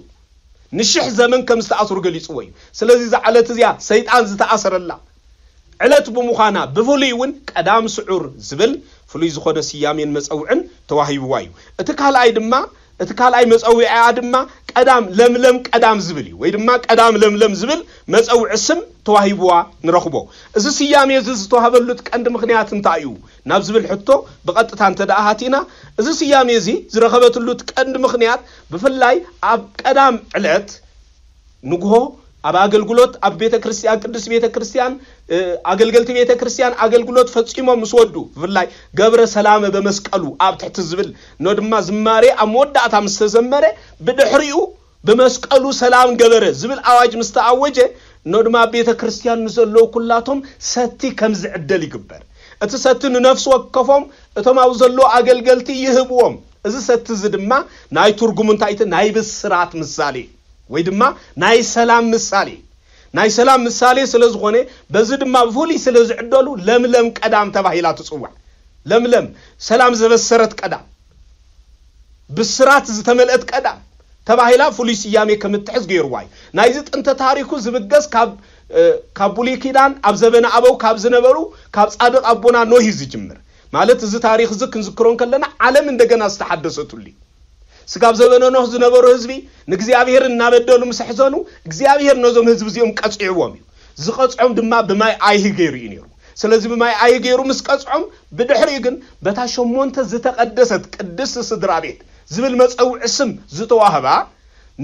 نشح زمن كمز تاثروا قليصوي سلازي زعلت زيا سيطان زتاثرلا علت بمخانا بفليون قدام سعور زبل فلي زخونه سيامين مصوعن تواهيبوايو اتكالاي مصوعي ادما قدام لملم قدام زبلي وي دما قدام لملم زبل مصوع اسم تواهيبوا نرخبو از سيامي از توهبلت قند مخنيات انتايو ناب زبل حتو بقطتا انت داهاتينا از سيامي زي زرخبتلوت قند مخنيات بفلاي اب قدام علت نغو اب اغلغلوت اب بيت كريستيان قدس بيت كريستيان اغلغلت بيت كريستيان اغلغلوت فصيمو مسودو فلاي غبر سلام بمسقلو اب تحت زبل نودما زماري اموداتا مستزمره بدحريو بمسقلو سلام غبر زبل اواج مستعوجه نودما بيت كريستيان نزلو كلاتهم ستي كمز عدل يغبر اتساتن نفس وقفهم اتما وزلو اغلغلتي يهبوم از ست زدما ناي ترغمن تايت ناي بسرات مثالي ويدما ناي سلام مثالي سلازخونه بزدما بفولي سلازعدلو لملم قدام تباهيلا تصوع لملم سلام زبسرت قدام بسرات زتملأت قدام تباهيلا فولي سيامي كمتحز غيرواي نايزت انت تاريخو زبغس كاب كابولي كيدان أبزبنا أبو كابزنبرو كاب صادق أبونا نوهي زجمر مالت زي تاريخ زك نذكرون كلنا عالم اندغنا استحدثتو لي سكاب زبنا نوح زنبرو حزبي نغزيابير نابدلو مسحزونو እግዚአብሔር ነዞም ህዝብ ዚኦም ቀጽዕዎም ዝቀጽዑም ድማ በማይ አይህ ገይሩ ይነሩ ስለዚህ በማይ አይህ ገይሩ መስቀጽዑም በድሕሪ ግን በታሸሞንተ ዝተቀደሰት ቅድስት ስድራ ቤት ዝብል መጸውዕ ስም ዝተዋህባ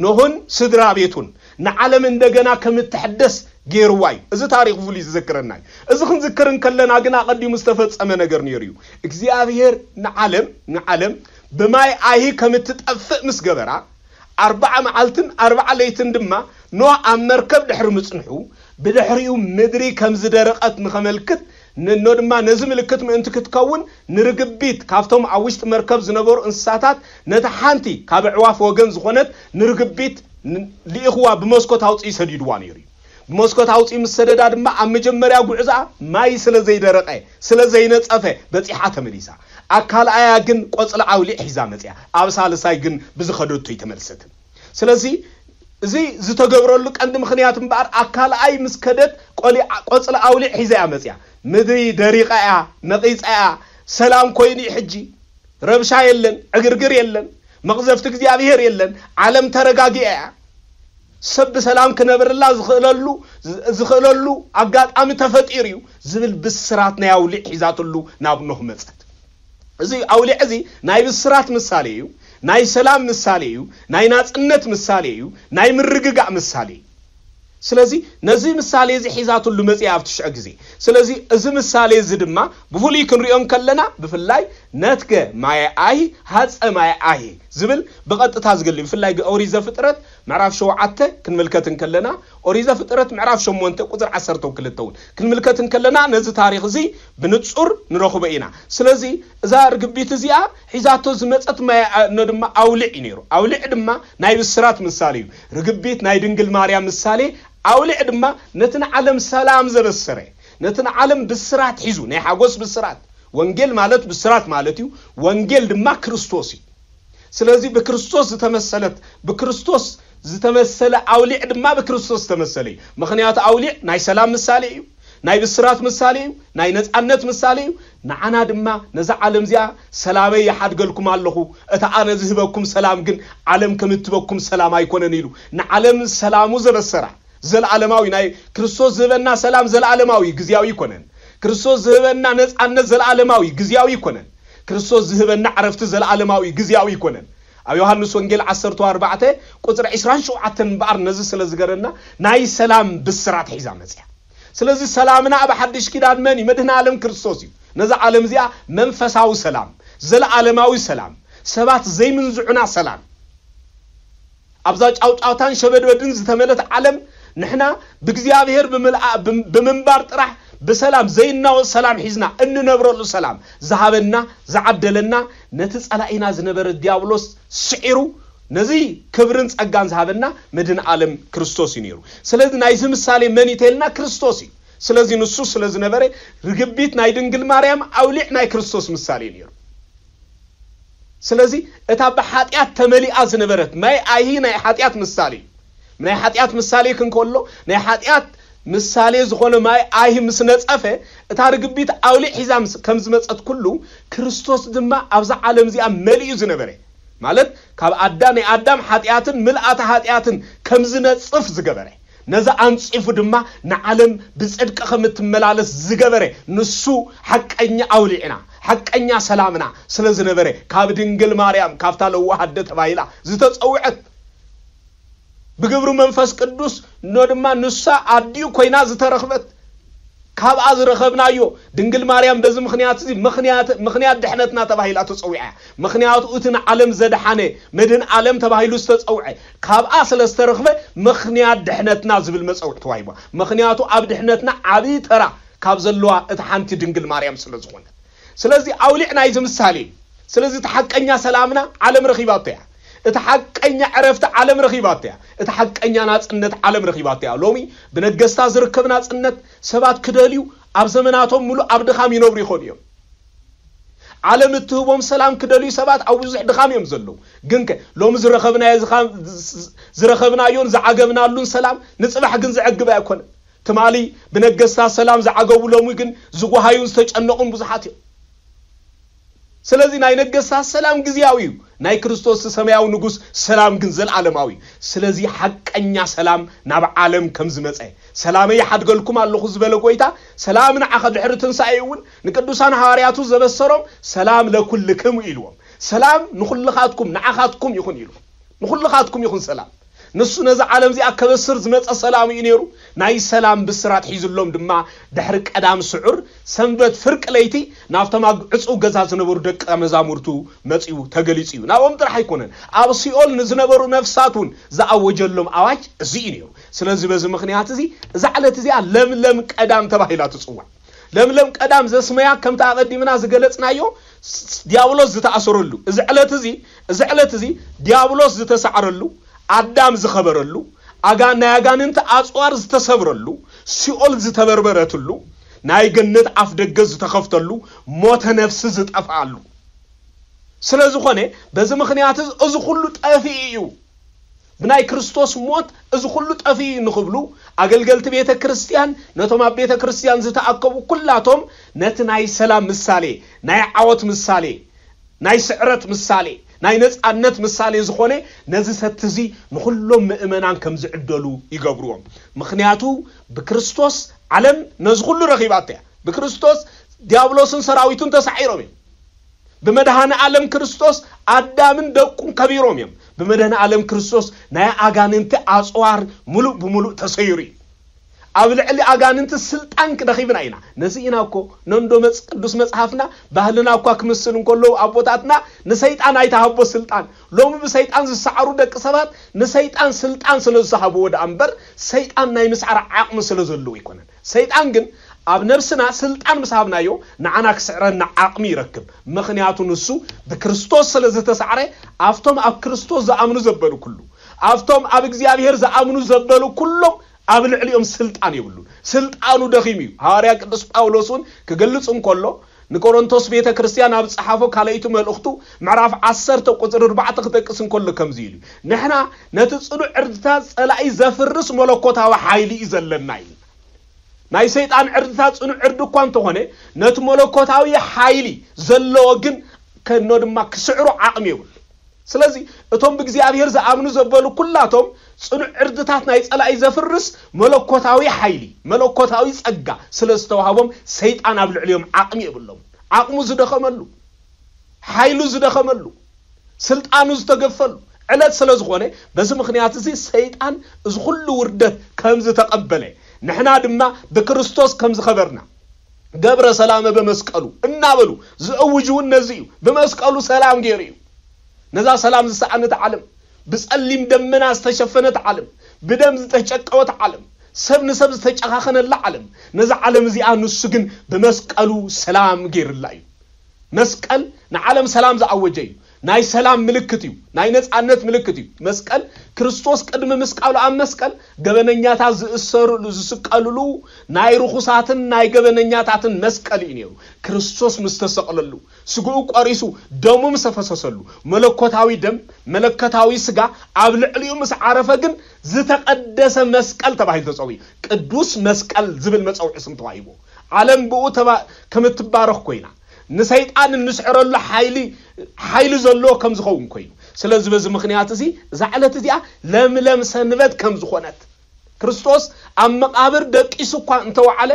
ኖህን ስድራ ቤቱን ንዓለም እንደገና ከምትሐደስ ገይሩዋይ እዚ ታሪክ ፍሉ ይዝክረናይ እዚ ክንዝክርን ከለና ግን አቀዲሙ ዝተፈጸመ ነገር ነይሩ እግዚአብሔር ንዓለም በማይ አይህ ከምትጠፍእ ምስገበራ 4 መዓልትን 4 ለይትን ድማ ኖህ አመርከብ ድሕሪ ምጽንሑ بدحريو مدري كم زدرقت نخملكت نو دما نزم لكت من تكتكون نرغبيت كافتم عوشت مركب زنبور انساتات نتحانتي كاب عواف وغن زخونت نرغبيت لإخوة بمسكوت هاوصي سديدوان يري بمسكوت هاوصي مسددا دما ام مجمريا غعزا ماي سلا زي درقه سلا زي نصفه بصيحه تمليسا اكال ايا ግን ቆጽለ አውሊ ሒዛ መጽያ አብሳልሳይ ግን ብዝኸደቱ ይተመልሰት ስለዚህ እዚ ዝተገብረሉ ቀንድ ምክንያቱም ባር አካል አይ ምስከደት ቆጽለ አውሊ ሒዛ ያመጽያ ምድሪ ደሪቃያ ነቂጻያ ሰላም ኮይኒ ሕጂ ረብሻ የለን እግርግር የለን መቅዘፍት እግዚአብሔር የለን ዓለም ተረጋጊያ ሰብ ሰላም ከነበርላ ዝኽለሉ አጋጣሚ ተፈጢሪው ዝብል ብስራት ነው ያውሊ ሒዛትሉ ናብነሁ መጽት እዚ አውሊ እዚ ናይ ብስራት ምሳሌዩ ናይ ሰላም ምሳሌዩ ናይ ናጽነት ምሳሌዩ ናይ ምርግጋ ምሳሌ ስለዚህ ነዚ ምሳሌ እዚ ሒዛትሉ መጽያፍ ትሽዕ ግዜ ስለዚህ እዚ ምሳሌ እዚ ድማ ብፉሊ ክንሪኦም ከለና ብፍላይ ነትገ ማይ አይ ሃጸ ማይ አይ ዝብል በቀጥታ ዝገልይ ብፍላይ ኦሪት ዘፍጥረት ምዕራፍ 7 ክንመልከትን ከለና ኦሪት ዘፍጥረት ምዕራፍ 8 ቁጥር 12 ክንመልከትን ከለና ነዚ ታሪክ እዚ ብንጹር ንረኽቦ ኢና ስለዚህ እዛ ርግቢት እዚኣ ሒዛቶ ዝመጸት ማይ ድማ አውሊዕ ነይሩ አውሊዕ ድማ ናይ ብስራት ምሳሌዩ ርግቢት ናይ ድንግል ማርያም ምሳሌ አውሊዕ ድማ ነትን ዓለም ሰላም ዘበሰረ ነትን ዓለም ብስራት ሒዙ ናይ ሓጎስ ብስራት ወንጌል ማለት ብስራት ማለትዩ ወንጌል ድማ ክርስቶስ ስለዚህ በክርስቶስ ዝተመሰለት በክርስቶስ ዝተመሰለ አውሊዕ ድማ በክርስቶስ ተመሰለ ምክንያቱ አውሊዕ ናይ ሰላም ምሳሌ እዩ ናይ ብስራት ምሳሌ እዩ ናይ ነጻነት ምሳሌ እዩ ንዓና ድማ ነዛ ዓለም ዚኣ ሰላመይ ይሓድገልኩም ኣለኹ እታ ኣነ ዝህበኩም ሰላም ግን ዓለም ከምትበኩም ሰላም ኣይኮነን ኢሉ ንዓለም ሰላሙ ዘበሰራ ዘለዓለማዊ ናይ ክርስቶስ ዝህበና ሰላም ዘለዓለማዊ ግዝያዊ ይኮነን ክርስቶስ ዝህበና ነጻነት ዘለዓለማዊ ግዝያዊ ይኮነን ክርስቶስ ዝህበና ዓረፍቲ ዘለዓለማዊ ግዝያዊ ይኮነን ኣብ ዮሐንስ ወንጌል 14 ቁጥር 27 ባር ነዚ ስለዝገረና ናይ ሰላም ብስራት ሒዛ መጽያ ስለዚህ ሰላምና ኣብ ሓድሽ ኪዳን መን ይመድህና ዓለም ክርስቶስ እዩ ነዛ ዓለም ዚኣ መንፈሳዊ ሰላም ዘለዓለማዊ ሰላም ሰባት ዘይምንዝዑና ሰላም ኣብዛ ጫውጫውታን ሸበድበድን ዝተመለተ ዓለም نحنا بእግዚአብሔር بمنبار ጥራሕ بسلام زينا سلام حزنا ان نبرلو سلام ذهبنا زعدلنا نتصلاينا زنبر الديابلوس سعيرو نزي كبرن ጸጋን ذهبنا مدن عالم ክርስቶስ ይነሩ ስለዚህ ናይዚ ምሳሌ መንይተልና ክርስቶስ ስለዚህ ንሱ ስለዚህ ነበረ ርግቢት ናይ ድንግል ማርያም አውሊዕ ናይ ክርስቶስ ምሳሌ ይነሩ ስለዚህ እታ በኃጢአት ተመሊአ ዝነበረት ማይ አይ ናይ ኃጢአት ምሳሌ ናይ ኃጢአት ምሳሌ ክንኮሎ ናይ ኃጢአት ምሳሌ ዝኾነ ማይ አይ ምስነጸፈ እታ ርግቢት አውሊዕ ሒዛም ከም ዝመጸት ኩሉ ክርስቶስ ድማ ኣብዛ ዓለም ዚኣ መሊኡ ዝነበረ ማለት ካብ አዳም ኃጢአትን ምልአተ ኃጢአትን ከም ዝነጽፍ ዝገበረ ነዛ አንጽፉ ድማ ንዓለም ብጽድቅ ከምትመላለስ ዝገበረ ንሱ ሐቀኛ አውሊዕና ሐቀኛ ሰላምና ስለዝነበረ ካብ ድንግል ማርያም ካፍታ ለዋሃደ ተባይላ ዝተጸውዐት بقبر منفس قدوس نودما نسا عديو كوينا زترخبت كاب ازرخبنا يو دنجل مريم بز مخنيات دحنتنا تباهيلا تصوعه مخنيات اوتن عالم زدحانه مدن عالم تباهيلو تصوعه كاب اصل استرخبه مخنيات دحنتنا زبل مصوع تويبا مخنياتو اب دحنتنا عبي ترى كاب زلوا اتحانتي دنجل مريم سلازونه سلازي اولعنا يز مثالي سلازي تحققنا سلامنا عالم رخيباتيا اتحققنا عرفت عالم رخيباتيا اتحققنا ناصنت عالم رخيباتيا لومي بنغستا زركبنا ناصنت سبات كدليو اب زمناتهم مولو اب دخام ينبر يخونيو عالم التهبوم سلام كدليو سبات او بزح دخام يمزلو غنك لوم زرخبنا يزخام زرخبنا يون زعغبنا لون سلام نصبح غن زعغبا يكون تمالي بنجستا سلام زعقبوا لهم يكن زقوهايون استجنقون بزحاتهم سلازي ناي نجستا سلام جزياويو ناي كريستوس سماياو نغوس سلام جنزل عالماوي سلازي حق انيا سلام ناب عالم كم زمصاي سلامي يحدقلكم الله زبل قويتا سلامنا اخذ حرتن سايون نقدسان حوارياتو زبسرهم سلام لكلكم يلوم سلام نخلخاتكم نعخاتكم يكون يلو نخلخاتكم يكون سلام نسو نزا عالم زي اكبسر زمصا سلام ينيرو ناي سلام بسرات حيزلهم دما دحرق قدام سعور سنبت فرق ليتي نافتما عصو غزا زنبرو دق مزامورتو مصيو تغليصيو ناوم طرح يكونن اب سيول نزنبرو نفساتون زاوجلهم اواج زي نيرو سلازي بز مخنيات زي زعلت زي لم قدام تبايلا تصوا لم قدام زسميا كم تقدمنا زغلصنايو ديابلوس زتاثرلو زعلت زي ديابلوس زتسعرلو አዳም ዝኸበረሉ አጋና ያጋንንት አጽዋር ዝተሰብረሉ ሲኦል ዝተበርበረትሉ ናይ ገነት አፍደገዝ ተከፍተሉ ሞተ ነፍስ ዝጠፋሉ ስለዚህ ሆነ በዚህ ምክንያት እዚ ሁሉ ጠፊ እዩ ብናይ ክርስቶስ ሞት እዚ ሁሉ ጠፊ ንخብሉ አገልገልት ቤተ ክርስቲያን ነቶማ ቤተ ክርስቲያን ዝተአከቡ ኩላቶም ነትናይ ሰላም ምሳሌ ናይ ዓወት ምሳሌ ናይ ስዕረት ምሳሌ ናይ ነጻነት ምሳሌ ዝኮነ ነዚ ሰትዚ ንሁሉም ምእመናን ከም ዝዕደሉ ይገብሩዎም ምክንያቱ በክርስቶስ ዓለም ነዚ ሁሉ ረኺባተ በክርስቶስ ዲያብሎስን ሰራዊቱን ተሳዒሮም በመድኃኔ ዓለም ክርስቶስ አዳምን ደቁን ከቢሮም በመድኃኔ ዓለም ክርስቶስ ናይ አጋንንት አጽዋር ሙሉ በሙሉ ተሰይሪ አብልዕሊ አጋንንት ስልጣን ከደኺብና ኢና ነዚኢናኮ ነንዶ ቅዱስ መጽሐፍና ባህልናኮ ክምስል እንኮሎ አቦታትና ንሰይጣን አይታህቦ ስልጣን ሎም በሰይጣን ዝሰዓሩ ደቅ ሰባት ንሰይጣን ስልጣን ስለዝሰሐቡ ወደ አንበር ሰይጣን ናይ ምስዓር ዓቅም ስለዘለው ይኮነን ሰይጣን ግን አብ ነፍስና ስልጣን መስሐብናዮ ንዓና ክስዕረና ዓቅም ይረክብ ምክንያቱ ንሱ በክርስቶስ ስለዘተሰዓረ አፍቶም አብ ክርስቶስ ዘአምኑ ዘበሉ ኩሉ አፍቶም አብ እግዚአብሔር ዘአምኑ ዘበሉ ኩሎም አብልዕሊኦም ስልጣን ይብሉ ስልጣኑ ደኺሚዩ ሐዋርያ ቅዱስ ጳውሎስን ከገልጽ እንኮሎ ንቆሮንቶስ ቤተ ክርስቲያን አብ ጻሐፎ ካለይቱ መልእክቱ ምዕራፍ 10 ቁጥር 4 ተጠቅስ እንኮሎ ከምዚ ይሉ ንሕና ነትጽሉ ዕርድታ ጸላኢ ዘፍርስ መለኮታዊ ኃይሊ ይዘለናይ ናይ ሰይጣን ዕርድታ ጽኑ ዕርድ እኳ እንተኾነ ነት መለኮታዊ ኃይሊ ዘለዎ ግን ከኖ ድማ ክስዕሩ ዓቅም ይብል ስለዚህ እቶም በእግዚአብሔር ዘአምኑ ዘበሉ ኩላቶም ጽኑ ዕርድታት ናይ ጸላኢ ዘፍርስ መለኮታዊ ኃይሊ መለኮታዊ ጸጋ ስለስተዋሃቦም ሰይጣን አብልዕሊዮም ዓቅም ይብሎም ዓቅሙ ዝደኸመሉ ኃይሉ ዝደኸመሉ ስልጣኑ ዝተገፈሉ ዕለት ስለዝኾነ በዚህ ምክንያት እዚ ሰይጣን እዚ ሁሉ ውርደት ከምዝ ተቀበለ ንሕና ድማ በክርስቶስ ከምዝ ኸበርና ገብረ ሰላም በመስቀሉ እናበሉ ዝእውጁን ነዚዩ በመስቀሉ ሰላም ገይሩ ነዛ ሰላም ዝሰዓነት ዓለም بسألم دمنا استشفنت عالم بدم زتشقوت عالم سب نسب زتشخخنلا عالم نزع عالم زي انو سجن بمسقلو سلام غير الله مسقل نعالم سلام زعوجي ناي سلام ملكتيو ناي نصانت ملكتيو مسقل ክርስቶስ ቀድመ መስቀሉ አመስቀል ገበነኛታ ዝእሰሩ ዝስቀሉሉ ናይ ርኹሳትን ናይ ገበነኛታትን መስቀል እዩ ክርስቶስ ምስተሰቀለሉ ስጉኡ ቆሪሱ ደሙ ምሰፈሰሰሉ መለኮታዊ ደም መለኮታዊ ስጋ አብልዕሊዩ መስዓረፈ ግን ዝተቀደሰ መስቀል ተባሂሉ ተጸዊ ቅዱስ መስቀል ዝብል መጽውዕ ስም ተዋይቦ ዓለም ብኡ ከምትባረኽ ኮይና ንሰይጣን ንስዕረሉ ኃይሊ ዘሎ ከም ዝኸውን ኮይኑ ስለዚህ በዚህ ምክንያት እዚ ዛዕለት እዚያ ለምለም ሰንበት ከም ዝኾነት ክርስቶስ ኣብ መቃብር ደቂሱ እኳ እንተወዓለ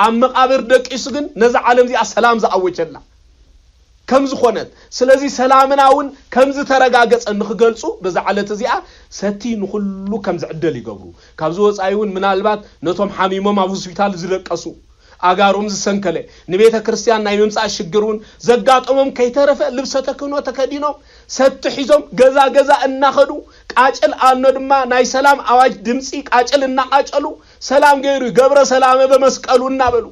ኣብ መቃብር ደቂሱ ግን ነዛ ዓለም እዚያ ሰላም ዝኣወጀላ ከም ዝኾነት ስለዚህ ሰላምናውን ከም ዝተረጋገጸ ንኽገልጹ በዛዕለት እዚያ ሰቲ ንኹሉ ከም ዝዕደል ይገብሩ ካብዚ ወጻይውን ምናልባት ነቶም ሓሚሞም ኣብ ሆስፒታል ዝለቀሱ አጋሩም ዝሰንከለ ንቤተ ክርስቲያን ናይ መምጻእ ሽግሩን ዘጋጠሞም ከይተረፈ ልብሰ ተክህኖ ተከዲኖ ሰትሒዞም ገዛ እናኸዱ ቃጭል አኖ ድማ ናይ ሰላም አዋጅ ድምጺ ቃጭል እናቃጨሉ ሰላም ገይሩ ገብረ ሰላም በመስቀሉ እናበሉ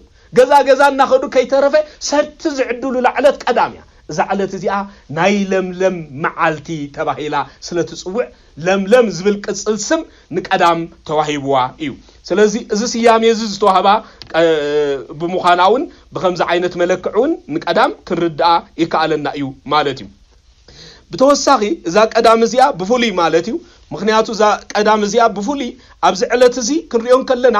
ገዛ እናኸዱ ከይተረፈ ሰት ዝዕድሉ ለዕለት ቀዳሚያ ዛዕለት እዚኣ ናይ ለምለም መዓልቲ ተባሂላ ስለትጽውዕ ለምለም ዝብል ቅጽል ስም ንቀዳም ተዋሂብዋ እዩ ስለዚህ እዚ ስያሜ እዚ ዝተዋሃባ ብሙኻናውን በከምዛ ዓይነት መለክዑን ንቀዳም ክንርዳኣ ይካኣለና እዩ ማለት እዩ ብተወሳኺ እዛ ቀዳም እዚኣ ብፉሊ ማለት እዩ ምክንያቱ እዛ ቀዳም እዚኣ ብፉሊ ኣብዚ ዕለት እዚ ክንሪኦም ከለና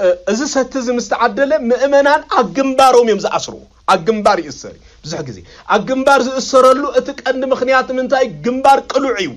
إذا ستز مستعدلة مؤمنان أجنبارهم يمز أسرو أجنبار يسري بزح جزي أجنبار يسرلو أتك أن مخنيات من تاي جنبار كلوعيو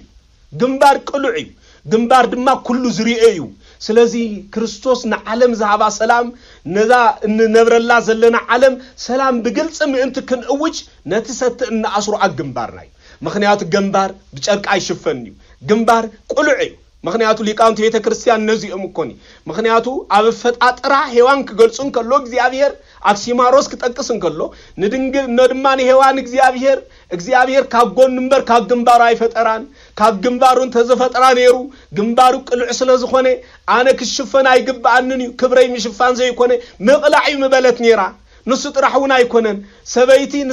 جنبار دما كله زريعيو سلازي كريستوس نعلم زعبا سلام نذا نبر الله زلنا علم سلام بقلص من أنت كن أوج نتست إن أسرو أجنبار ناي مخنيات جنبار بتشارك أي شفنيو جنبار كلوعيو مخنياتو ليقاونت بيت كريستيان نزي أمكوني مخنياتو عبفت أطرح هيوان كجلسون كلو إكزيابير أكسيماروس كتأكسون كلو ندمان هيوان إكزيابير كابون نمبر كجنبار عيفت أران كجنبارون تزفت أران يرو جنبارو كل عسل زخونة أنا كشفان عيجب عنني كبري مشفان زي كونه مقلعي مبلت نيرا نص رحونا يكونن سبايتي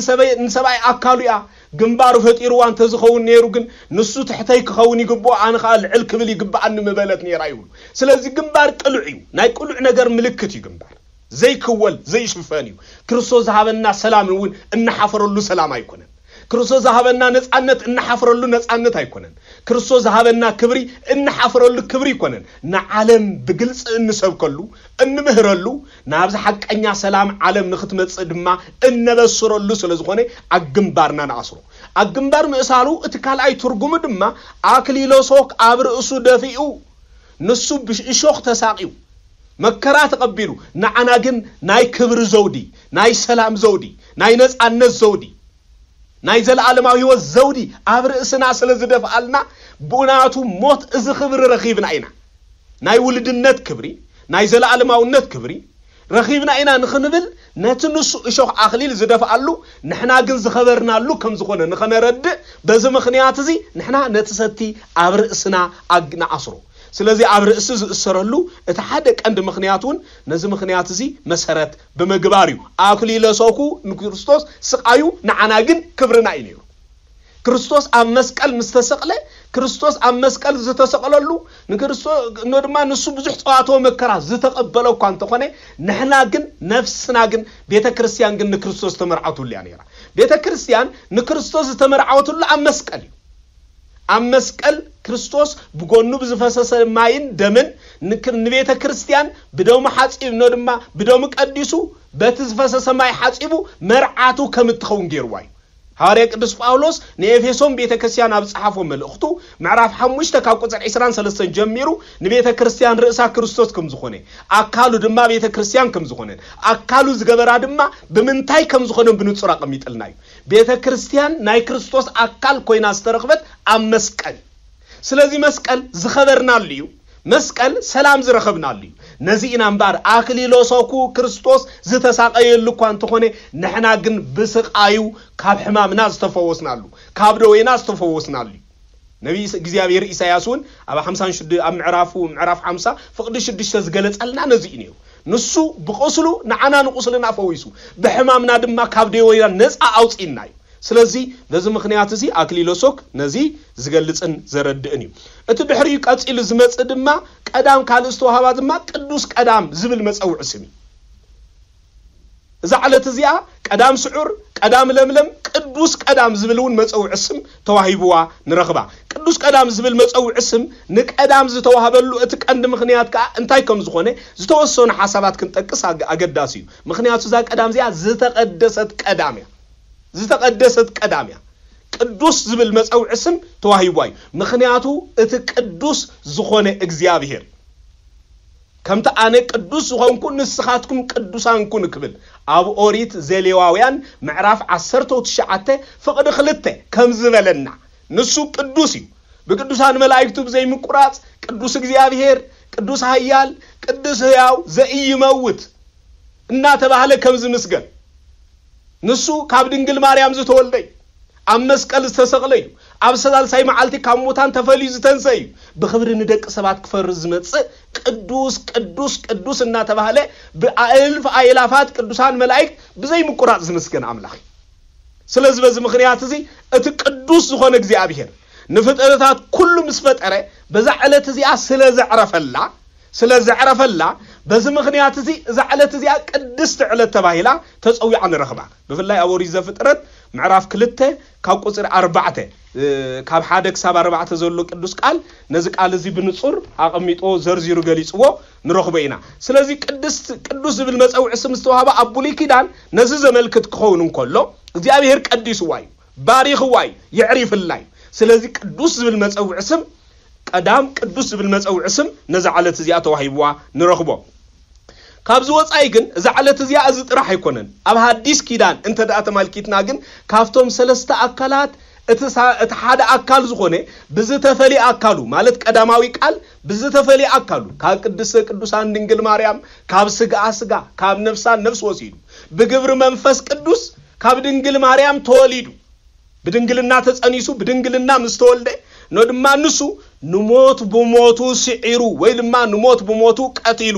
نسباي أكاليا جنبارو فتيروان تزخون نيروجن نص تحتاي كخون يجبوا عن خال علك بلي يجب عن مبلت نيرا يقول سلازي جنبار كلعيو ناي كلع نجار ملكتي جنبار زي كول زي شفانيو كريستوس هابنا سلام نقول إن حفر له سلام يكونن كريستوس هابنا نزعنت إن حفر له نزعنت يكونن كريستوس هابنا كبري إن حفر له كبري يكونن نعلم بجلس إن سب كله إن مهر له نابز حق أني سلام عالم نختمت صدمة إن بسر له سلزخونة أجنبارنا نعصره أجنبار مسالو اتكال أي ترجم دمّا أكلي لو سوق عبر أسود فيو نصب بشوخ تساقيو مكرات قبيلو نعنا جن ناي كبر زودي ناي سلام زودي ناي ناس الناس زودي ناي زل عالم هو الزودي عبر أسنا سلزدف علنا بناتو موت إذا خبر رخيبنا عينا ناي ولد النت كبري ناي زل عالم هو النت كبري رخيبنا عينا نخنبل نتنص إشوخ أخليل زدف علو نحنا جنز خبرنا لو كم زخونا نخنا رد بزم خنيات زي نحنا نتستي عبر أسنا أجنا عصرو سلازي عبر أسز السرلو اتحدك عند مخنياتون نزم مخنيات زي مسهرات بمجباريو أكلي لسوكو نكريستوس سقايو نعناجن كبرنا عينيو كريستوس أم مسكال مستسقله كريستوس أم مسكال زتسقللو نكريستوس نورما نسو بزح طاعته مكرا زتقبلوا كان تخونه نحنا جن نفسنا جن بيت كريستيان جن نكريستوس تمرعته اللي يعني بيت كريستيان نكريستوس تمرعته اللي أم مسكال أم مسكال كريستوس بقولنو بزفاسس ماين دمن نبيت كريستيان بدو ما حاسب نورما بدو مقدسو بتزفاسس ماي حاسبو مرعاتو كم تخون جيرواي هاريك قدس باولوس نيفيسون بيت كريستيان ابصحافو ملختو معرف حمشته ካብ ቁጽር 23 ጀሚሩ ንቤተ ክርስቲያን ርእሳ ክርስቶስ ከም ዝኾነ አካሉ ድማ ቤተ ክርስቲያን ከም ዝኾነ አካሉ ዝገበራ ድማ ብምንታይ ከም ዝኾነ ብንጹር አቀሚጥልናዩ ቤተ ክርስቲያን ናይ ክርስቶስ አካል ኮይና ዝተረኽበት ኣብ መስቀል ስለዚህ መስቀል ዝኸበርናልዩ መስቀል ሰላም ዝረኸብናልዩ ነዚኢና እምባር አክሊሎ ሶኩ ክርስቶስ ዝተሳቀየሉ ኳን ተኾነ ንሕና ግን ብስቃዩ ካብ ሕማምና ዝተፈወስናሉ ካብ ደዌና ዝተፈወስናሉ ነቢ እግዚአብሔር ኢሳያስን ኣብ 56 ኣብ ምዕራፍ 50 ፍቅዲ 6 ዝገለጸልና ነዚኢ ነው ንሱ ብቆስሉ ንዓና ንቁስልና ፈዊሱ ብሕማምና ድማ ካብ ደዌና ነፃ አውጪናዩ ስለዚህ በዚህ ምክንያት እዚ አክሊሎሶክ ነዚ ዝገልጽን ዘረድእን እዩ እቲ ድሕሪ ቀጽል ዝመጽ ድማ ቀዳም ካልስቶ ሃባ ድማ ቅዱስ ቀዳም ዝብል መጸውዕ ስሚ ዛዕለት እዚኣ ቀዳም ስዑር ቀዳም ለምለም ቅዱስ ቀዳም ዝብልውን መጸውዕ ስም ተዋሂብዋ ንረኽባ ቅዱስ ቀዳም ዝብል መጸውዕ ስም ንቀዳም ዝተዋሃበሉ እቲ ቀንዲ ምክንያት ከ እንታይ ከም ዝኾነ ዝተወሰኑ ሓሳባት ክንጠቅስ አገዳሲ እዩ ምክንያቱ ዛ ቀዳም እዚኣ ዝተቀደሰት ቀዳም እያ ዝተቀደሰት ቀዳምያ ቅዱስ ዝብል መጸውዕ ስም ተዋሂብዋይ ምክንያቱ እቲ ቅዱስ ዝኾነ እግዚአብሔር ከምታ አነ ቅዱስ ዝኾንኩ ንስኻትኩም ቅዱሳን ኩን ክብል ኣብ ኦሪት ዘሌዋውያን ምዕራፍ 19 ፍቅዲ 2 ከም ዝበለና ንሱ ቅዱስ እዩ በቅዱሳን መላእክቱ በዘይ ምቁራጽ ቅዱስ እግዚአብሔር ቅዱስ ኃያል ቅዱስ ሕያው ዘኢይመውት እና ተባህለ ከም ዝምስገን ንሱ ካብ ድንግል ማርያም ዝተወልደይ ኣብ መስቀል ዝተሰቅለዩ ኣብ ሰላልሳይ መዓልቲ ካብ ሞታን ተፈልዩ ዝተንሰዩ ብክብሪ ንደቅ ሰባት ክፈርዝ ዝመጽእ ቅዱስ ቅዱስ ቅዱስ እና ተባህለ በአልፍ አእላፋት ቅዱሳን መላእክት በዘይ ምቁራጽ ዝምስገን አምላኽ ስለዚህ በዚህ ምክንያት እዚ እቲ ቅዱስ ዝኾነ እግዚአብሔር ንፍጥረታት ኩሉ ምስፈጠረ በዛ ዕለት እዚኣ ስለዘዕረፈላ በዚህ ምክንያት እዚ ዛዕለት እዚኣ ቅድስት ዕለት ተባሂላ ተጸውዓ ንረኽባ ብፍላይ ኣብ ኦሪት ዘፍጥረት معرف كلته كاب قصر 4 كاب حدا كساب 4 زلو قدوس قال نزي قال زي بنصور اقميطو زرزيرو غليصو نرخبينا سلازي قدوس بالمصوع اسم استوهابا ابولي كيدان نزي زملكت كخون كله እግዚአብሔር قديس واي باريخ واي يعرف الله سلازي قدوس بالمصوع اسم قدام قدوس بالمصوع اسم نزعلت زيا توهيبوا نرخبو كابز وصاي ግን زعلت زيا از ጥራህ አይኮነን አብ ሐዲስ ኪዳን እንተ ዳተ ማልኪትና ግን ካፍቶም ሰለስተ አካላት اتحاد አካል ዝኾነ ብዝተፈሊ አካሉ ማለት ቀዳማዊ ቃል ብዝተፈሊ አካሉ ከቅድስተ ቅዱሳን ድንግል ማርያም ካብ ስጋ ስጋ ካብ ነፍሳ ነፍስ ወሲዱ በግብር መንፈስ ቅዱስ ካብ ድንግል ማርያም ተወሊዱ በድንግልና ተጸኒሱ በድንግልና ምስተወልደ ነው ድማ ንሱ ንሞት በሞቱ ሲዒሩ ወይ ድማ ንሞት በሞቱ ቀቲሉ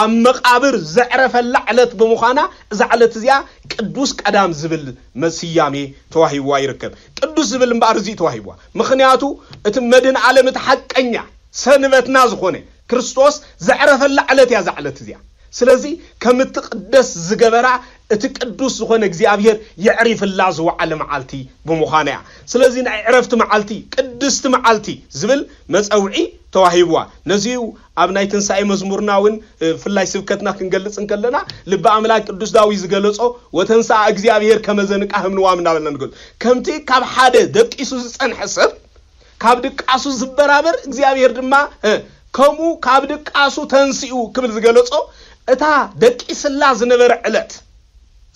አመቃብር ዘዕረፈላ ዕለት በመኻና ዛዕለት እዚያ ቅዱስ ቀዳም ዝብል መስያሜ ተዋሂዋ ይርከብ ቅዱስ ዝብል ምባርዚ ተዋሂዋ ምኽንያቱ እቲ መድን ዓለም ተሐቀኛ ሰንበትና ዝኾነ ክርስቶስ ዘዕረፈላ ዕለት ያ ዛዕለት እዚያ ስለዚህ ከምትቀደስ ዝገበራ እቲ ቅዱስ ዝኾነ እግዚአብሔር ይዕሪፍላ ዝወዓለ መዓልቲ በመኻና ስለዚህ ናይ ዕረፍት መዓልቲ ቅድስት መዓልቲ ዝብል መጽውዒ ተዋሂብዋ ነዚው ኣብ ናይ ትንሳኤ መዝሙርናውን ፍላይ ስብከትና ክንገልጽ እንከለና ልበ አምላክ ቅዱስ ዳዊት ዝገለጾ ወተንሳ እግዚአብሔር ከመዘንቃ ህምንዋም እናበልና ንገል ከምቲ ካብ ሓደ ደቂሱ ዝጸንሐ ሰብ ካብ ድቃሱ ዝበራበር እግዚአብሔር ድማ ከሙ ካብ ድቃሱ ተንሲኡ ክብል ዝገለጾ እታ ደቂስላ ዝነበረ ዕለት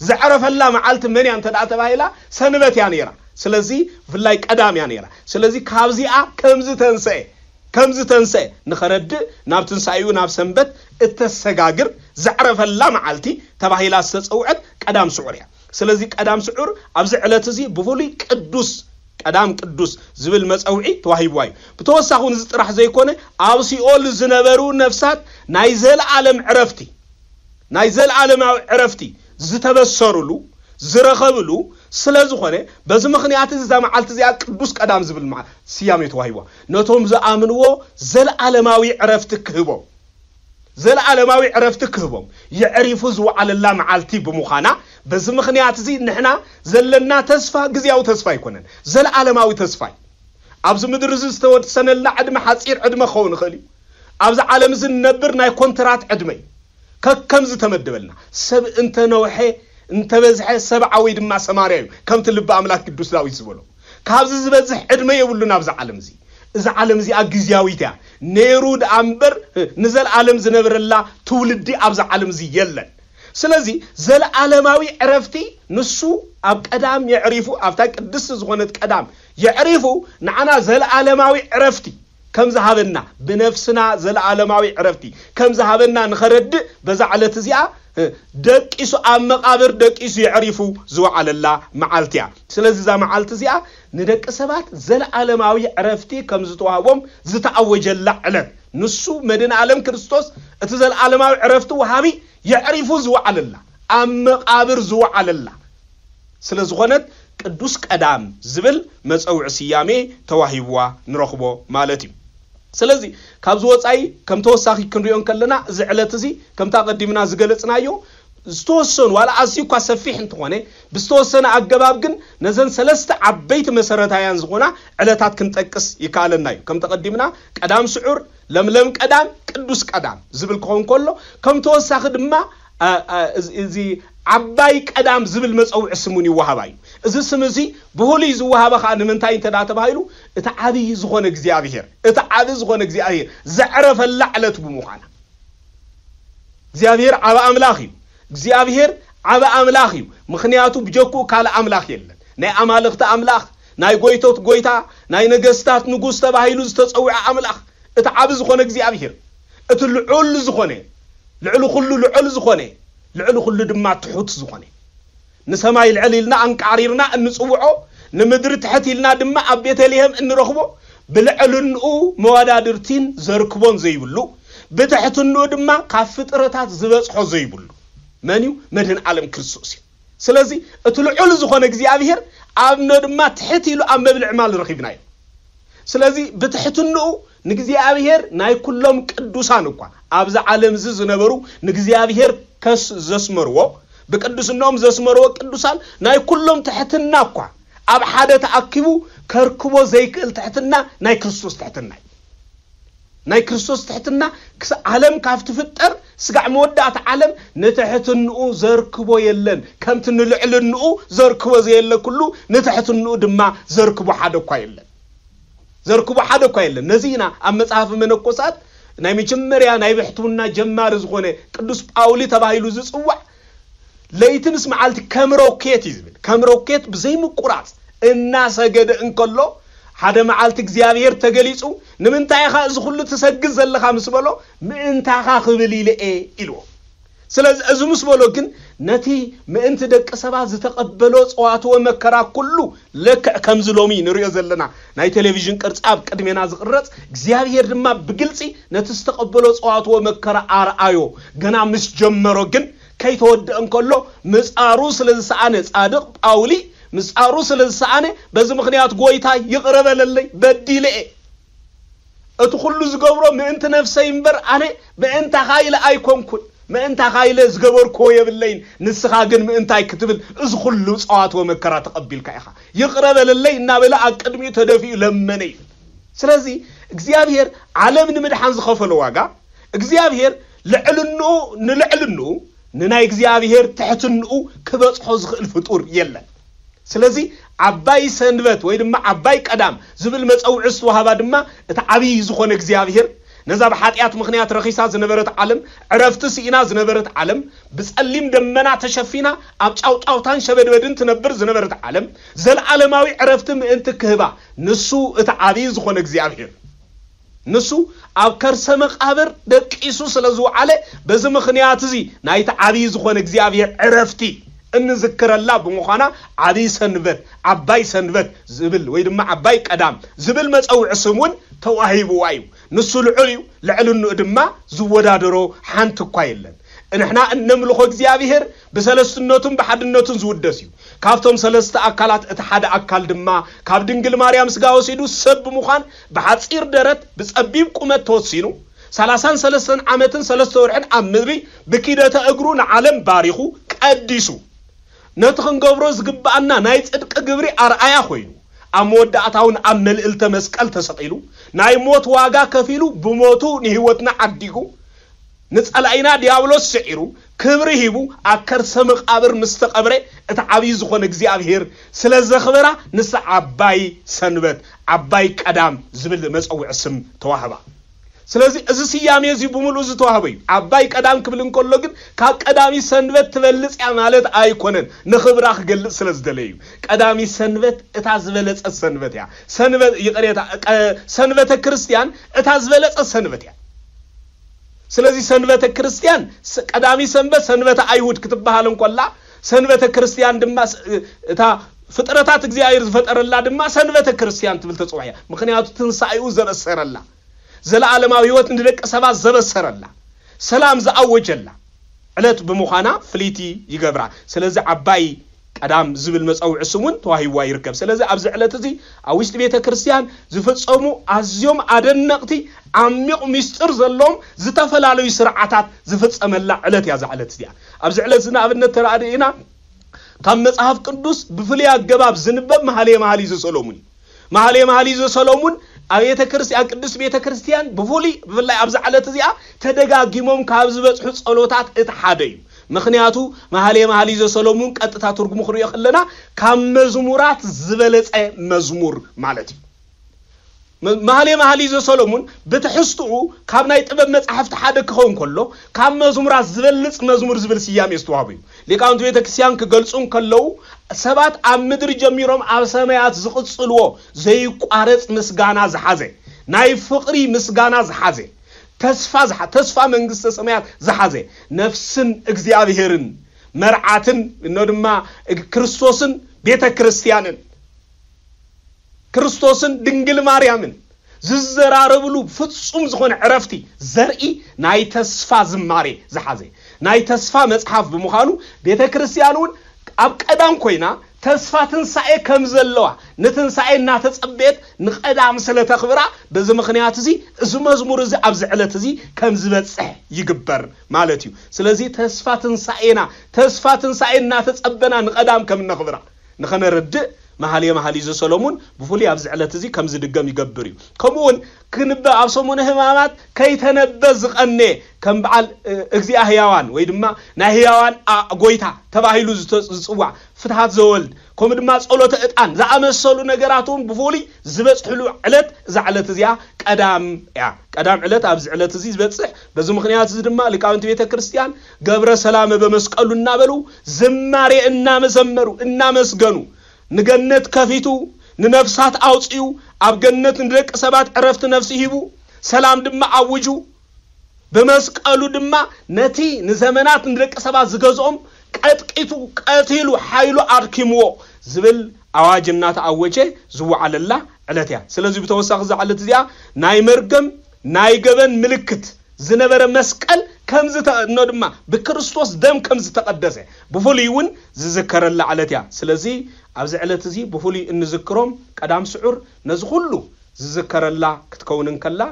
ዘዕረፈላ መዓልት ምን ያንተ ዳተባይላ ሰንበት ያኔራ ስለዚህ ፍላይ ቀዳም ያኔራ ስለዚህ ካብዚአ ከምዝ ተንሰ ንኸረድ ናብ ትንሳኤዩ ናብ ሰንበት እተሰጋግር ዘዕረፈላ መዓልቲ ተባሂላ ተጸውዐት ቀዳም ስዑርያ ስለዚህ ቀዳም ስዑር ኣብዚ ዕለት እዚ ብፉሉይ ቅዱስ ቀዳም ቅዱስ ዝብል መጽውዒ ተዋሂብዋይ ብተወሳኹን ዝጥራሕ ዘይኮነ ኣብ ሲኦል ዝነበሩ ነፍሳት ናይ ዘለዓለም ዕረፍቲ ናይ ዘለዓለማዊ ዕረፍቲ ዝተበሰሩሉ ዝረኸብሉ ስለዝኾነ በዚ ምኽንያት እዚ መዓልቲ እዚኣ ቅዱስ ቀዳም ዝብል ስያሜ ተዋሂብዋ ነቶም ዝኣምንዎ ዘለዓለማዊ ዕረፍቲ ክህቦም ዘለዓለማዊ ዕረፍቲ ክህቦም ይዕሪፉ ዝወዓለላ መዓልቲ ብምዃና በዚ ምኽንያት እዚ ንሕና ዘለና ተስፋ ግዝያዊ ተስፋ ይኮነን ዘለዓለማዊ ተስፋ ኣብዚ ምድር እዚ ዝተወሰነላ ዕድመ ሓፂር ዕድመ ኸውን ይኽእል ኣብዚ ዓለም እዚ ነብር ናይ ኮንትራት ዕድመ ከከምዝ ተመደበልና ሰብ እንተ ነውሐ እንተ በዝሐ ሰብዓዊ ድማ ሰማርያዩ ከምቲ ልበ አምላክ ቅዱስ ዳዊት ዝበሎ ካብዚ ዝበዝሕ ዕድመ የብሉና ኣብዚ ዓለም እዚ እዚ ዓለም እዚ ግዝያዊት ያ ነይሩድ ኣምበር ንዘለዓለም ዝነበረላ ትውልዲ ኣብዚ ዓለም እዚ የለን ስለዚህ ዘለዓለማዊ ዕረፍቲ ንሱ ኣብ ቀዳም ይዕሪፉ ኣብታ ቅድስት ዝኾነት ቀዳም ይዕሪፉ ንዓና ዘለዓለማዊ ዕረፍቲ كم ذهبنا بنفسنا زلعالماوي عرفتي كم ذهبنا نخرد بزعلت زيا دك إسو أم مقابر دك إسو يعرفوا زوا على الله معالتيا سلازي زا معالت زيا ندك سبات زلعالماوي عرفتي كم زتوهاوم زتعوج الله على نسو مدن عالم كريستوس اتزل عالماوي عرفتو وهابي يعرفوا زوا على الله أم مقابر زوا على الله سلاز غنت قدوس قدام زبل مصوع سيامي تواهيبوا نرخبو مالتي سلازي كابز وصاي كم توساخي كنريون كلنا زعلت زي كم تقدمنا زغلصنايو استوسن ولا اسيكو سفيح انتونه بستوسن اغباب ግን ነዘን ሰለስተ አበይት መሰረታያን ዝሆና ዕለታት ክንጠቅስ ይካለናዩ ከም ተቀድምና ቀዳም ስዑር ለምለም ቀዳም ቅዱስ ቀዳም ዝብል ኮን ኮሎ ከም ተወሳኺ ድማ እዚ አባይ ቀዳም ዝብል መጽውዕ ስሙን ይወሃባዩ እዚ ስም እዚ በሆሊ ዝወሃባ ካን ምንታይ ተዳተባይሉ እቲ ዓቢ ዝሆነ እግዚአብሔር እቲ ዓቢ ዝሆነ እግዚአብሔር ዘዕረፈላ ዕለት ብሙኻና እግዚአብሔር ዓባ አምላኽ እግዚአብሔር ዓባ አምላኽ ምኽንያቱ ብጀኩ ካለ አምላኽ የለን ናይ አማልኽተ አምላኽ ናይ ጎይቶት ጎይታ ናይ ነገስታት ንጉስ ተባሂሉ ዝተጸውዐ አምላኽ እቲ ዓቢ ዝሆነ እግዚአብሔር እቲ ልዑል ዝሆነ ልዑል ኩሉ ልዑል ዝሆነ لعلو كل دم تحوت زخني نسماي العليلنا أنقاريرنا النصوعه نمدر تحت لنا دم أبيت ليهم إن رخبو بالعلنو موادادرتين زركبون زي بلو بتحت النو دم كافت رتات زبز حو زي بلو منيو مدن عالم كريستوس سلازي اتلعل زخني እግዚአብሔር አብነ دم تحت يلو أم بالعمال رخيبنا سلازي بتحت النو نግዚአብሔር ናይ ኩሎም ቅዱሳን እንኳን ኣብዛ ዓለም ዝነበሩ ንግዚአብሔር ከስ ዘስመርዎ بقدسنهم زسمروا قدسان ناي كلهم تحتنا اكو اب حدا تاكبو كركبو زيكل تحتنا ناي كريستوس تحتنا ناي كريستوس تحتنا عالم كاف تفطر سقع مودات عالم نتحتنو زركبو يلن كمت نلعلنو زركبو زيله كله نتحتنو دما زركبو حدا كو يلن زركبو حدا كو يلن نزينا ام مصحف منقصات ناي مجمريا ناي بحتونا جمار زغونه قدوس باولي تبايلو زصوا ليتنس معالت كامروكيت يزبل كامروكيت بزي مقراص الناس سجد انكلو حدا معالت እግዚአብሔር ተገሊጹ ንምንታይ ኻ እዚ ሁሉ ተሰግዝ ዘለኻ መስበሎ ምንታይ ኻ ክብሊለ ኢሉ ስለዚህ እዚ መስበሎ ግን ነቲ ምንት ደቀ ሰባ ዝተቀበሎ ጽዋትዎ መከራ ኩሉ ለክ ከምዝሎሚ ንሪዮ ዘለና ናይ ቴሌቪዥን ቅርጻብ ቅድሜና ዝቅረጽ እግዚአብሔር ድማ ብግልጺ ነቲ ዝተቀበሎ ጽዋትዎ መከራ አርአዮ ገና ምስ ጀመሮ ግን ከይተወደእ እንከሎ ምጻሩ ስለዝሰአነ ጻድቅ ጳውሊ مسعر سلسانه بز مخنيات غويتا يقرب للي بديله اتخلو زغبرو ما انت نفسي ينبر انا ما انت خايل ايكونكن ما انت خايل زغبر كو يبلين نسخا جن ما انت يكتبل از كله صوات ومكرا تقبل كايخا يقرب للي እና بلا اقدمي تدفي لمني ስለዚህ እግዚአብሔር ዓለምን መድኃን ዝኸፈለ ዋጋ እግዚአብሔር ልዕልንኡ ንልዕልንኡ ንናይ እግዚአብሔር ትሕትንኡ ክበጽሖ ዝኽእል ፍጡር የለን ስለዚህ አባይ ሰንበት ወይ ድማ አባይ ቀዳም ዝብል መጽውዕስ ወሃባ ድማ እቲ ዓብይ ዝኾነ እግዚአብሔር ነዛ በኃጢአት ምክንያት ረኺሳ ዝነበረት ዓለም ዕረፍት ሲኢና ዝነበረት ዓለም ብጸሊም ደመና ተሸፊና ኣብ ጫውጫውታን ሸበድበድን ትነብር ዝነበረት ዓለም ዘለዓለማዊ ዕረፍት ምእንቲ ክህባ ንሱ እቲ ዓብይ ዝኾነ እግዚአብሔር ንሱ ኣብ ከርሰ መቃብር ደቂሱ ስለዝውዓለ በዚ ምክንያት እዚ ናይቲ ዓብይ ዝኾነ እግዚአብሔር ዕረፍቲ እንዝክር الله بمخانا عبي سنبت عباي سنبت زبل ويدما عباي قدام زبل مصوع سمون توهيب وايو نسو العليو لعلنو ادما زودادرو حنت كايلن انحنا نملخو እግዚአብሔር በሰለስተነቱም በሐድነቱን ዝውደስዩ ካፍቶም ሰለስተ አካላት እተሐደ አካል ድማ ካብ ድንግል ማርያም ስጋ ወሲዱ ሰብ ሙኻን በሐጽር ደረት በጸቢብ ቁመት ተወሲኑ 33 ዓመትን 3 ወርሕን ኣብ ምድሪ በኪደተ እግሩ ንዓለም ባሪኹ ቀዲሱ ነትኽን ገብሮ ዝግባአና ናይ ጽድቅ ግብሪ አርአያ ኮይኑ አመወዳታውን አመልእልተ መስቀል ተሰቂሉ ናይ ሞት ዋጋ ከፊሉ ብሞቱ ንህይወትና ዓዲጉ ንጸላይና ዲያብሎስ ስዒሩ ክብሪ ሂቡ አከርሰ መቃብር ምስተቀብረ እቲ ዓብይ ዝኾነ እግዚአብሔር ስለዘኽበራ ንስ ዓባይ ሰንበት ዓባይ ቀዳም ዝብል መጽውዕ ስም ተዋህባ ስለዚህ እዚ ሲያሜ እዚ ብሙሉ ዝተዋህበዩ አባይ ቀዳም ክብል እንከሎ ግን ካብ ቀዳሚ ሰንበት ትበልጽ ያ ማለት አይኮነን ንኽብራ ክገልጽ ስለዝደለዩ ቀዳሚ ሰንበት እታ ዝበለጸ ሰንበት ያ ሰንበት ይቀሬታ ሰንበተ ክርስቲያን እታ ዝበለጸ ሰንበት ያ ስለዚህ ሰንበተ ክርስቲያን ቀዳሚ ሰንበት ሰንበተ አይሁድ ክትባሃል እንቆላ ሰንበተ ክርስቲያን ድማ እታ ፍጥረታት እግዚአብሔር ዝፈጠረላ ድማ ሰንበተ ክርስቲያን ትብል ተጽዋያ ምክንያቱ ትንሳኤኡ ዘበሰረላ ዘለዓለማዊ ህይወት እንደደቀ ሰባት ዘበሰረላ ሰላም ዘአወጀላ ዕለት በመኻና ፍሊቲ ይገብራ ስለዚህ አባይ ቀዳም ዝብል መጽውዕ ስሙን ተዋሂዋ ይርከብ ስለዚህ ኣብዚ ዕለት እዚ ኣብ ውሽጢ ቤተ ክርስቲያን ዝፈጸሙ ኣዝዮም አደነቅቲ ዓሚቕ ምስጢር ዘሎም ዝተፈላልዩ ስርዓታት ዝፈጸመላ ዕለት ያ ዕለት እዚኣ ኣብዚ ዕለት ዝና ኣብነት ተራእዲና ካብ መጽሐፍ ቅዱስ ብፍልይ አገባብ ዝንበብ መኃልየ ዘሰሎሙን መኃልየ ዘሰሎሙን አብያተ ክርስቲያን ቅዱስ ቤተ ክርስቲያን በፍላይ ኣብዚ ዕለት እዚኣ ተደጋጊሞም ካብ ዝበጽሑ ጸሎታት እትሓደዩ ምክንያቱ መኃልየ ዘሰሎሙን ቀጥታ ትርጉሙ ክሪኦ ከለና ካብ መዝሙራት ዝበለጸ መዝሙር ማለት እዩ መኃልየ ዘሰሎሙን በትሕስትኡ ካብ ናይ ጥበብ መጽሐፍት ሓደ ክኸውን ከሎ ካብ መዝሙራት ዝበልጽ መዝሙር ዝብል ስያሜ ዝተዋህበዩ ሊቃውንት ቤተ ክርስቲያን ክገልጹን ከለው ሰባት ኣብ ምድሪ ጀሚሮም ኣብ ሰማያት ዝቕጽልዎ ዘይቋረጽ ምስጋና ዝሓዘ ናይ ፍቕሪ ምስጋና ዝሓዘ ተስፋ መንግስተ ሰማያት ዝሓዘ ነፍስን እግዚአብሔርን መርዓትን እንዶማ ክርስቶስን ቤተ ክርስቲያንን ክርስቶስን ድንግል ማርያምን ዝዘራረብሉ ፍጹም ዝኾነ ዕረፍቲ ዘርኢ ናይ ተስፋ ዝማሬ ዝሓዘ ናይ ተስፋ መጽሐፍ በመኻኑ ቤተ ክርስቲያኑን ኣብ ቀዳም ኮይና ተስፋ ትንሳኤ ከም ዘለዋ ንትንሳኤ እናተጸበየት نقدام سلتخبرا بز مخنيات زي إذا مزمور زي أبز علت زي كم زبتصح يجبر مالتيو سلزي تسفات سائنا تتقبنا نقدام كم نخبرا نخنا رد محالي زي سولومون بفولي أبز علت زي كم زدقام يجبريو كمون كنبا عبصمون همامات كي تنبزق أني كم بعل اجزي أهيوان ويدما نهيوان قويتا تباهيلو زتصوع فتحات زولد كم دما صلوت اتان ذا امسلو نغراتهم بفولي زبصحلو علت ذا علت زيا قدام علت ابز علت زي زبصح بز مخنيات زي دما لقاونت بيت كريستيان غبر سلام بمسقلو نابلو زماري እና መዘመሩ እና መስገኑ ንገነት ከፊቱ ንነፍሳት አውጽዩ አብገነት እንደቅ ሰባት ዕረፍት ነፍስ ይሂቡ ሰላም ድማ አውጁ በመስቀሉ ድማ ነቲ ንዘመናት እንደቅ ሰባት ዝገዞም ቀጥቂቱ ቀቲሉ ኃይሉ አርኪምዎ ዝብል አዋጅና ተአወጀ ዝውዓለላ ዕለትያ ስለዚህ በተወሳخ ዝዓለት እዚያ ናይ መርገም ናይ ገበን ምልክት ዝነበረ መስቀል ከምዝ ተነድማ በክርስቶስ ደም ከምዝ ተቀደሰ በፎሊውን ዝዝከረላ ዕለትያ ስለዚህ ኣብዚ ዕለት እዚ በፎሊ እንዝክሮም ቀዳም ስዑር ነዝ ሁሉ ዝዝከረላ ክትከውንን ከላ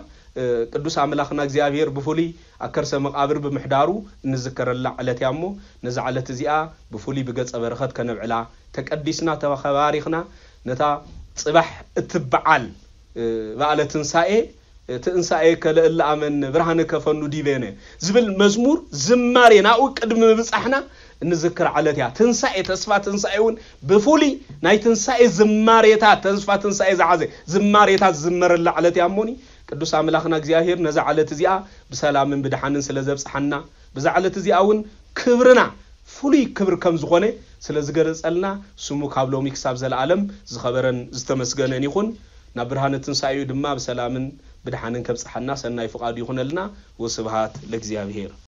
ቅዱስ አምላኽና እግዚአብሔር በፎሊ አከርሰ መቃብር በመሕዳሩ እንዝከረላ ዕለት ያሞ ነዛ ዕለት እዚኣ በፎሊ በገጸ በረኸት ከነብዕላ ተቀዲስና ተባኸባሪኽና ነታ ጽባሕ እትበዓል በዓለ ትንሳኤ ከለእላ አመን ብርሃነ ከፈኑ ዲቤነ ዝብል መዝሙር ዝማሬ ናኡ ቅድም ብጻሕና እንዝክር ዕለት ያ ትንሳኤ ተስፋ ትንሳኤውን በፎሊ ናይ ትንሳኤ ዝማሬታ ተስፋ ትንሳኤ ዝዓዘ ዝማሬታ ዝመረላ ዕለት ያሞኒ ቅዱስ አምላኽና እግዚአብሔር ነዛ ዓለት እዚኣ በሰላምን በደሓንን ስለዘብጽሐና በዛ ዓለት እዚኣውን ክብርና ፉሊ ክብር ከም ዝኾነ ስለዝገለጸልና ስሙ ካብሎም ይክሳብ ዘለዓለም ዝኸበረን ዝተመስገነን ይኹን ናብ ብርሃነ ትንሳኤው ድማ በሰላምን በደሓንን ከብጽሐና ሰናይ ፍቃዱ ይኹነልና ወስብሃት ለእግዚአብሔር